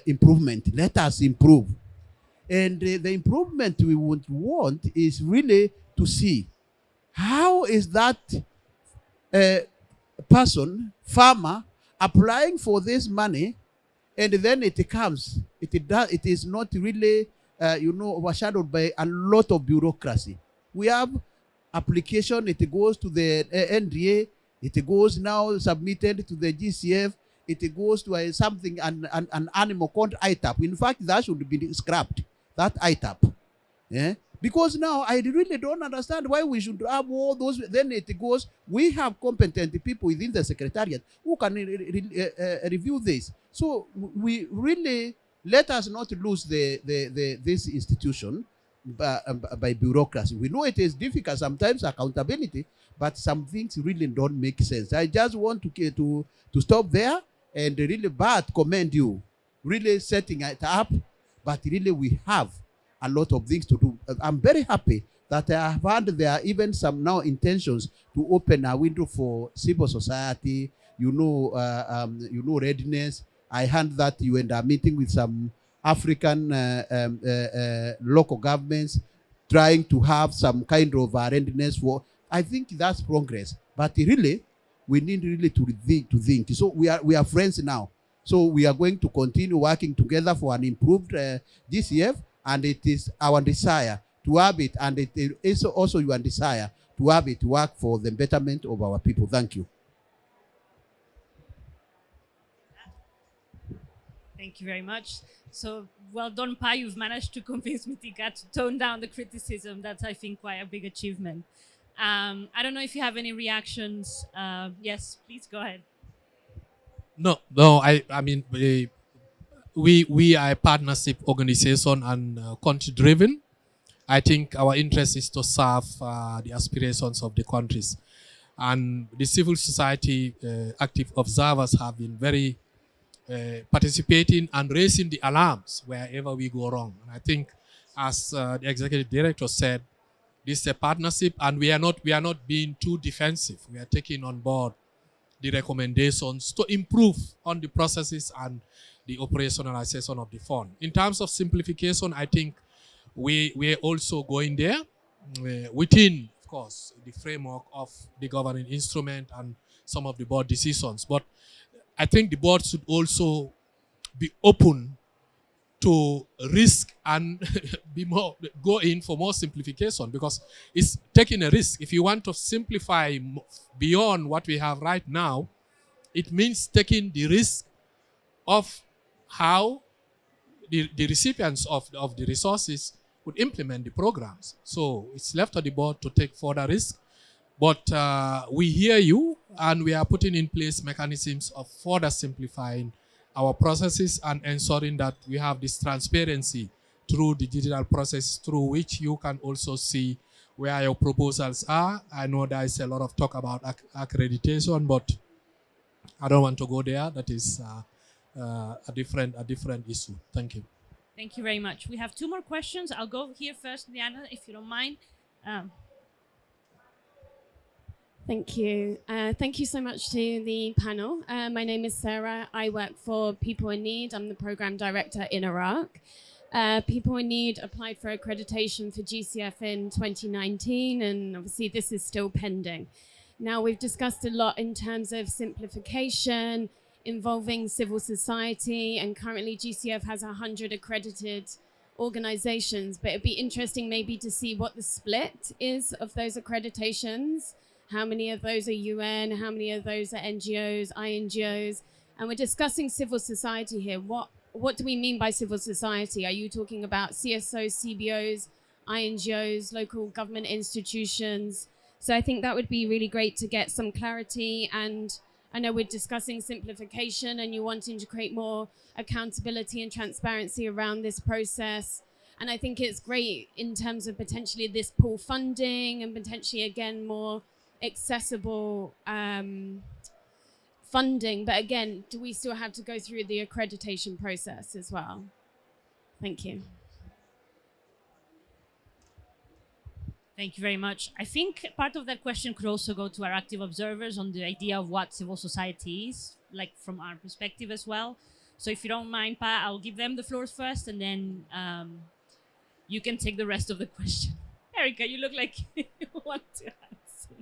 improvement. Let us improve. And the improvement we would want is really to see how is that farmer, applying for this money, and then it comes. It is not really, overshadowed by a lot of bureaucracy. We have application. It goes to the NDA. It goes now submitted to the GCF. It goes to an animal called ITAP. In fact, that should be scrapped. That ITAP, yeah? Because now I really don't understand why we should have all those. Then it goes, we have competent people within the secretariat who can review this. So we really, let us not lose this institution by bureaucracy. We know it is difficult sometimes, accountability, but some things really don't make sense. I just want to stop there and really commend you, really setting it up. But really, we have a lot of things to do. I'm very happy that I have heard there are even some now intentions to open a window for civil society, readiness. I heard that you end up meeting with some African local governments, trying to have some kind of readiness for. I think that's progress. But really, we need really to think. So we are friends now. So we are going to continue working together for an improved GCF, and it is our desire to have it, and it is also your desire to have it work for the betterment of our people. Thank you. Thank you very much. So well done, Pa. You've managed to convince Mitika to tone down the criticism. That's, I think, quite a big achievement. I don't know if you have any reactions. Yes, please go ahead. No. I mean, we are a partnership organization and country driven. I think our interest is to serve the aspirations of the countries, and the civil society active observers have been very participating and raising the alarms wherever we go wrong. And I think, as the executive director said, this is a partnership, and we are not being too defensive. We are taking on board the recommendations to improve on the processes and the operationalization of the fund. In terms of simplification, I think we're also going there within, of course, the framework of the governing instrument and some of the board decisions. But I think the board should also be open to risk and go in for more simplification, because it's taking a risk. If you want to simplify beyond what we have right now, it means taking the risk of how the recipients of the resources would implement the programs. So it's left to the board to take further risk. But we hear you, and we are putting in place mechanisms of further simplifying our processes and ensuring that we have this transparency through the digital process, through which you can also see where your proposals are. I know there is a lot of talk about accreditation, but I don't want to go there. That is a different issue. Thank you. Thank you very much. We have 2 more questions. I'll go here first, Liana, if you don't mind. Thank you. Thank you so much to the panel. My name is Sarah. I work for People in Need. I'm the program director in Iraq. People in Need applied for accreditation for GCF in 2019, and obviously this is still pending. Now, we've discussed a lot in terms of simplification, involving civil society, and currently GCF has 100 accredited organizations, but it'd be interesting maybe to see what the split is of those accreditations. How many of those are UN? How many of those are NGOs, INGOs? And we're discussing civil society here. What do we mean by civil society? Are you talking about CSOs, CBOs, INGOs, local government institutions? So I think that would be really great to get some clarity. And I know we're discussing simplification and you're wanting to create more accountability and transparency around this process. And I think it's great in terms of potentially this pool funding and potentially, again, more accessible funding. But again, do we still have to go through the accreditation process as well? Thank you. Thank you very much. I think part of that question could also go to our active observers on the idea of what civil society is, like from our perspective as well. So if you don't mind, Pa, I'll give them the floor first, and then you can take the rest of the question. Erica, you look like you want to answer.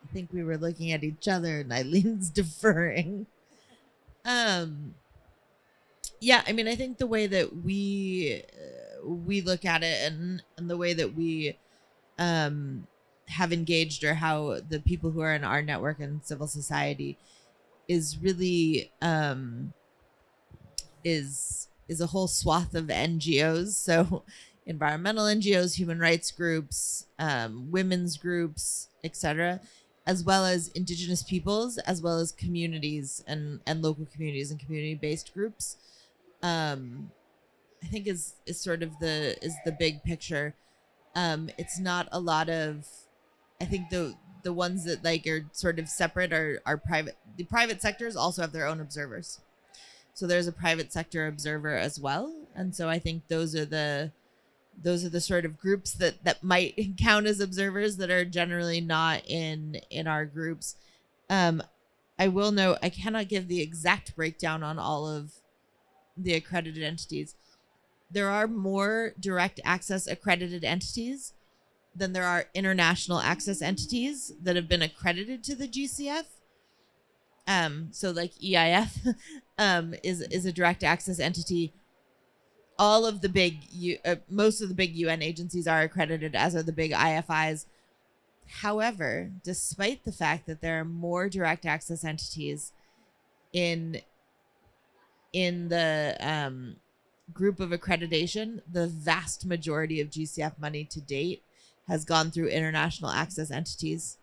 I think we were looking at each other and Eileen's deferring. Yeah, I mean, I think the way that we look at it and the way that we have engaged, or how the people who are in our network and civil society is really is a whole swath of NGOs. So environmental NGOs, human rights groups, women's groups, etc., as well as indigenous peoples, as well as communities and local communities and community-based groups. I think is sort of the big picture. It's not a lot of, I think the ones that like are sort of separate are private. The private sectors also have their own observers. So there's a private sector observer as well. And so I think those are the sort of groups that might count as observers that are generally not in our groups. I will note, I cannot give the exact breakdown on all of the accredited entities. There are more direct access accredited entities than there are international access entities that have been accredited to the GCF. So like EIF is a direct access entity. All of the big, most of the big UN agencies are accredited, as are the big IFIs. However, despite the fact that there are more direct access entities in the group of accreditation, the vast majority of GCF money to date has gone through international access entities.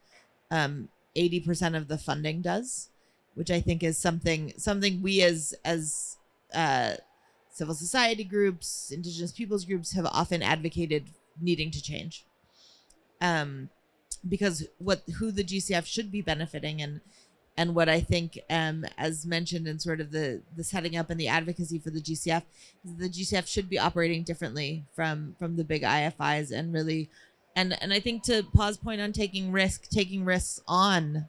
80% of the funding does, which I think is something we as civil society groups, indigenous peoples groups have often advocated needing to change. Because who the GCF should be benefiting and what I think, as mentioned in sort of the setting up and the advocacy for the GCF, is the GCF should be operating differently from the big IFIs, and really, and I think to Pa's point on taking risks on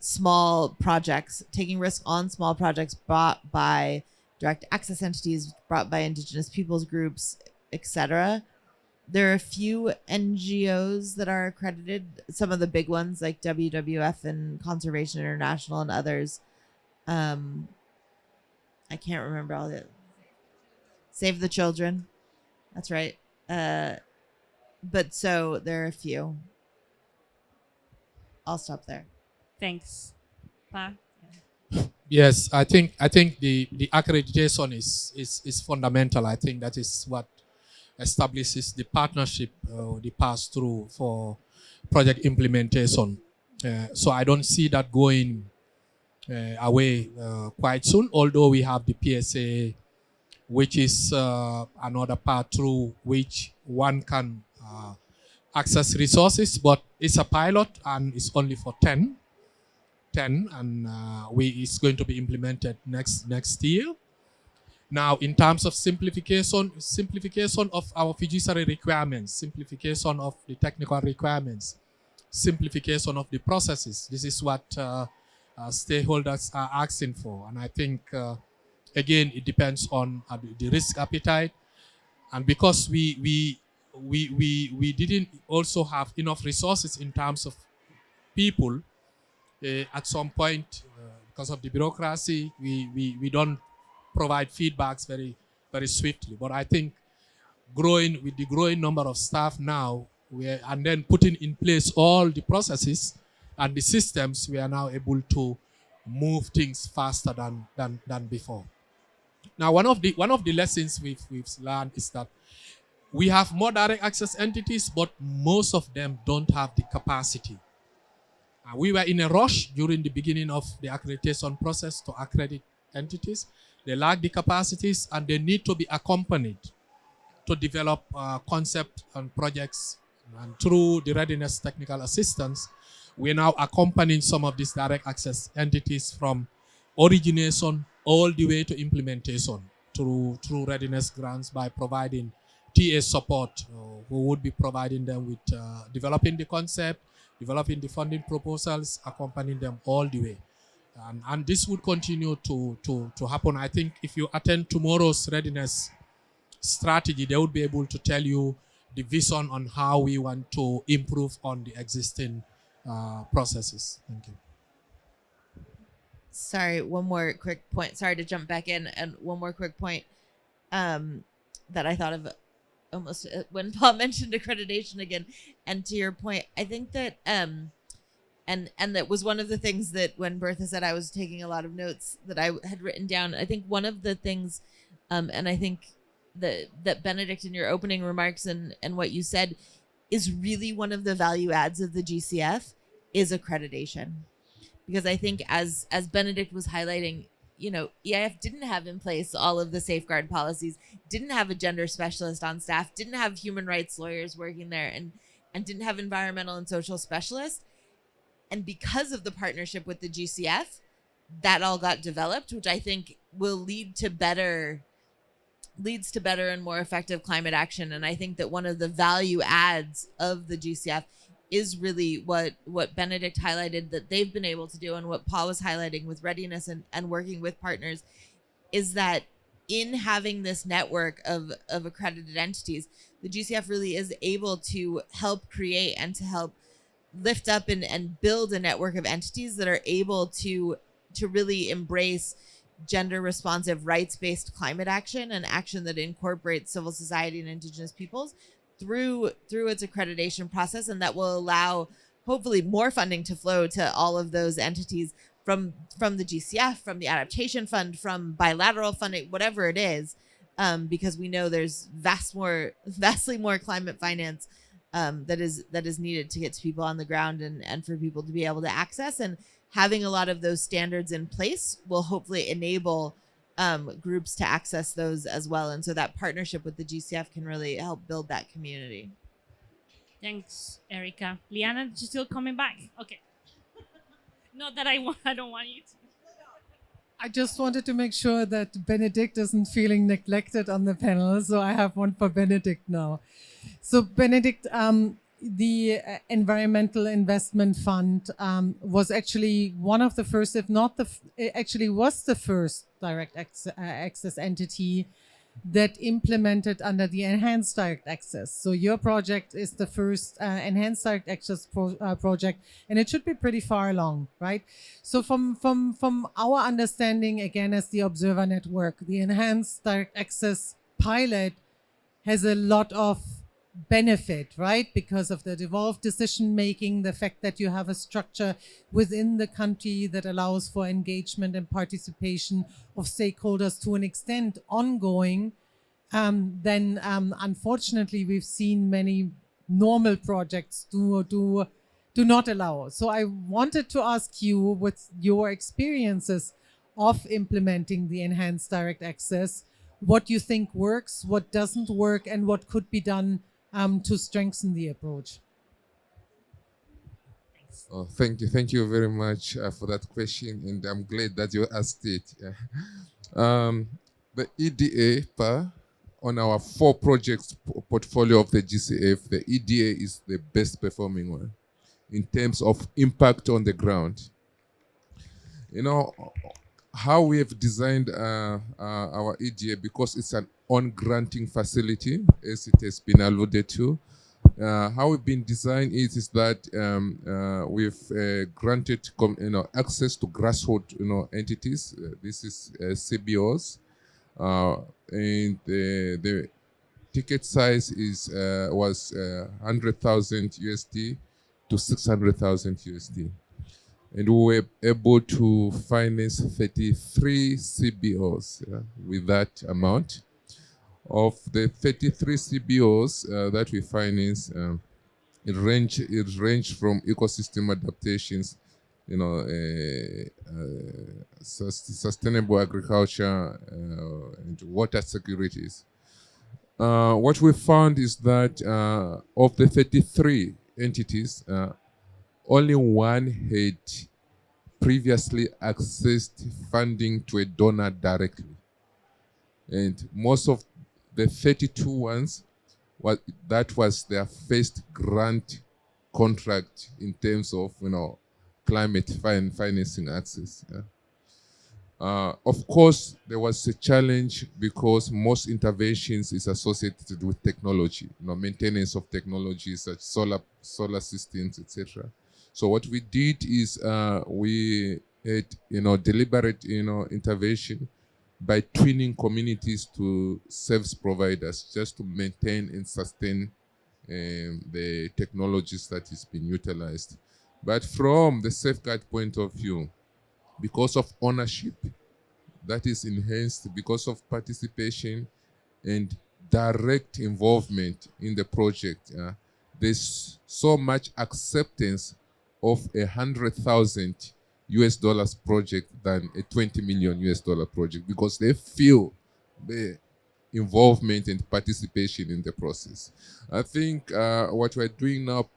small projects, brought by direct access entities, brought by indigenous peoples groups, etc. There are a few NGOs that are accredited, some of the big ones like WWF and Conservation International and others. I can't remember all the Save the Children. That's right. But so there are a few. I'll stop there. Thanks. Pa? Yes, I think the accreditation is fundamental. I think that is what establishes the partnership, the pass-through for project implementation. So I don't see that going away quite soon, although we have the PSA, which is another path through which one can access resources, but it's a pilot and it's only for 10, and it's going to be implemented next year. Now, in terms of simplification of our fiduciary requirements, simplification of the technical requirements, simplification of the processes, this is what stakeholders are asking for. And I think, again, it depends on the risk appetite. And because we didn't also have enough resources in terms of people, at some point, because of the bureaucracy, we don't provide feedbacks very very swiftly. But I think growing with the growing number of staff now, and then putting in place all the processes and the systems, we are now able to move things faster than before. Now, one of the lessons we've learned is that we have more direct access entities, but most of them don't have the capacity. We were in a rush during the beginning of the accreditation process to accredit entities. They lack the capacities, and they need to be accompanied to develop concept and projects. And through the readiness technical assistance, we're now accompanying some of these direct access entities from origination all the way to implementation through readiness grants by providing TA support, who would be providing them with developing the concept, developing the funding proposals, accompanying them all the way. And this would continue to happen. I think if you attend tomorrow's readiness strategy, they would be able to tell you the vision on how we want to improve on the existing processes. Thank you. Sorry, one more quick point. Sorry to jump back in. And one more quick point that I thought of almost when Paul mentioned accreditation again. And to your point, I think that and that was one of the things that when Bertha said, I was taking a lot of notes that I had written down. I think one of the things, and I think that Benedict, in your opening remarks and what you said, is really one of the value adds of the GCF is accreditation. Because I think as Benedict was highlighting, you know, EIF didn't have in place all of the safeguard policies, didn't have a gender specialist on staff, didn't have human rights lawyers working there, and didn't have environmental and social specialists. And because of the partnership with the GCF, that all got developed, which I think will leads to better and more effective climate action. And I think that one of the value adds of the GCF is really what Benedict highlighted that they've been able to do, and what Paul was highlighting with readiness and working with partners, is that in having this network of accredited entities, the GCF really is able to help create and to help lift up and build a network of entities that are able to really embrace gender responsive, rights-based climate action and action that incorporates civil society and Indigenous peoples through its accreditation process. And that will allow hopefully more funding to flow to all of those entities from the GCF, from the Adaptation Fund, from bilateral funding, whatever it is, because we know there's vastly more climate finance that is needed to get to people on the ground and for people to be able to access. And having a lot of those standards in place will hopefully enable groups to access those as well. And so that partnership with the GCF can really help build that community. Thanks, Erica. Liana, you still coming back? Okay. Not that I don't want you to. I just wanted to make sure that Benedict isn't feeling neglected on the panel. So I have one for Benedict now. So Benedict, the Environmental Investment Fund was actually one of the first, if not it actually was the first direct access entity that implemented under the enhanced direct access. So your project is the first enhanced direct access project, and it should be pretty far along, right? So from our understanding, again, as the Observer Network, the enhanced direct access pilot has a lot of benefit, right? Because of the devolved decision making, the fact that you have a structure within the country that allows for engagement and participation of stakeholders to an extent ongoing, then unfortunately we've seen many normal projects do not allow. So I wanted to ask you, with your experiences of implementing the enhanced direct access, what you think works, what doesn't work, and what could be done to strengthen the approach. Oh, thank you very much for that question, and I'm glad that you asked it. The EDA on our 4 projects portfolio of the GCF, the EDA is the best performing one in terms of impact on the ground. You know how we have designed our EDA, because it's an on-granting facility, as it has been alluded to. How we've been designed is that we've granted access to grassroots entities. This is CBOs, And the ticket size was 100,000 USD to 600,000 USD. And we were able to finance 33 CBOs with that amount. Of the 33 CBOs that we finance, it ranged from ecosystem adaptations, sustainable agriculture and water securities. What we found is that of the 33 entities, only one had previously accessed funding to a donor directly. And most of the 32 ones, that was their first grant contract in terms of climate financing access. Of course, there was a challenge because most interventions is associated with technology, maintenance of technologies such solar systems, etc. So what we did is we had deliberate intervention by twinning communities to service providers just to maintain and sustain the technologies that is being utilized. But from the safeguard point of view, because of ownership that is enhanced, because of participation and direct involvement in the project, there's so much acceptance of 100,000 US dollars project than a 20 million US dollar project, because they feel the involvement and participation in the process. I think what we're doing now,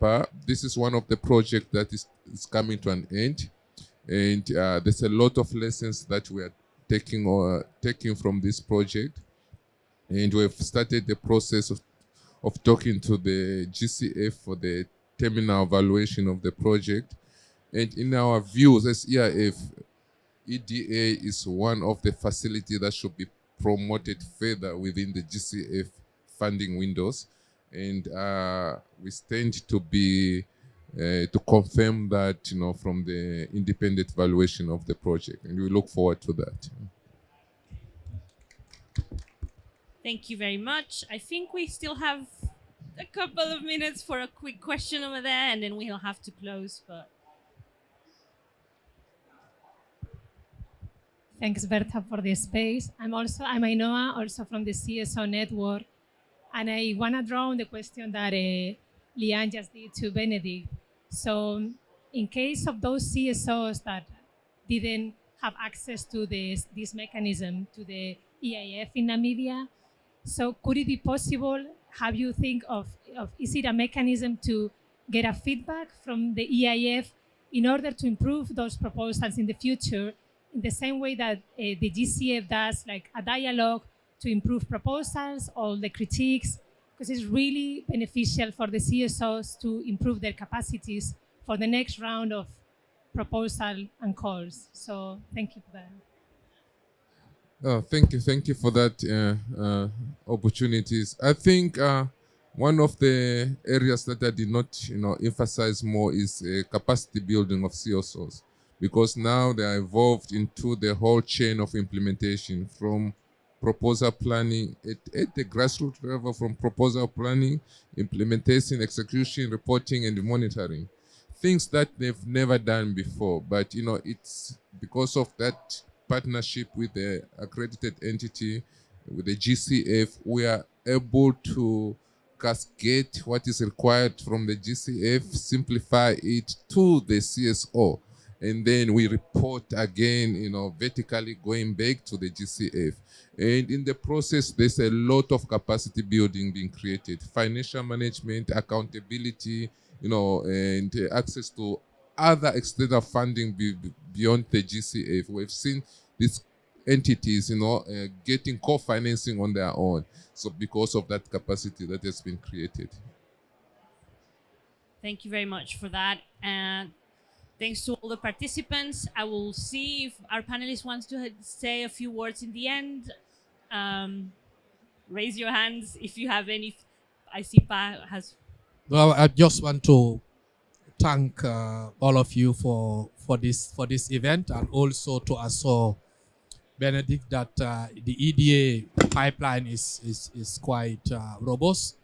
this is one of the projects that is coming to an end, and there's a lot of lessons that we are taking from this project, and we've started the process of talking to the GCF for the terminal evaluation of the project. And in our views as EIF, EDA is one of the facilities that should be promoted further within the GCF funding windows. And we stand to be to confirm that from the independent evaluation of the project, and we look forward to that. Thank you very much. I think we still have a couple of minutes for a quick question over there, and then we'll have to close. But thanks, Bertha, for the space. I'm Ainhoa, also from the CSO network, and I want to draw on the question that Liane just did to Benedict. So, in case of those CSOs that didn't have access to this mechanism, to the EIF in Namibia, so could it be possible, have you think of is it a mechanism to get a feedback from the EIF in order to improve those proposals in the future, in the same way that the GCF does, like a dialogue to improve proposals or the critiques, because it's really beneficial for the CSOs to improve their capacities for the next round of proposal and calls. So thank you for that. Oh, thank you for that opportunities. I think one of the areas that I did not emphasize more is capacity building of CSOs, because now they are involved into the whole chain of implementation, from proposal planning at the grassroots level, from proposal planning, implementation, execution, reporting, and monitoring. Things that they've never done before, but it's because of that partnership with the accredited entity, with the GCF, we are able to cascade what is required from the GCF, simplify it to the CSO, and then we report again, vertically going back to the GCF. And in the process, there's a lot of capacity building being created, financial management, accountability, and access to other external funding beyond the GCF. We've seen these entities, getting co-financing on their own. So because of that capacity that has been created. thank you very much for that. And thanks to all the participants. I will see if our panelists want to say a few words in the end. Raise your hands if you have any. I see Pa has. Well, I just want to thank all of you for this event, and also to assure Benedict, that the EDA pipeline is quite robust.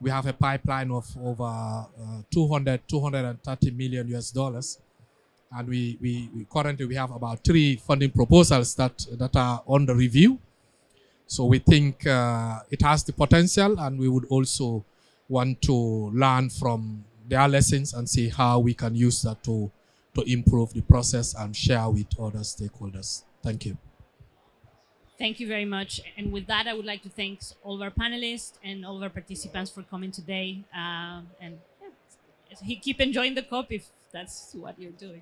We have a pipeline of over 230 million US dollars. And we currently have about 3 funding proposals that are under review. So we think it has the potential, and we would also want to learn from their lessons and see how we can use that to improve the process and share with other stakeholders. Thank you. Thank you very much. And with that, I would like to thank all of our panelists and all of our participants for coming today. And keep enjoying the COP if that's what you're doing.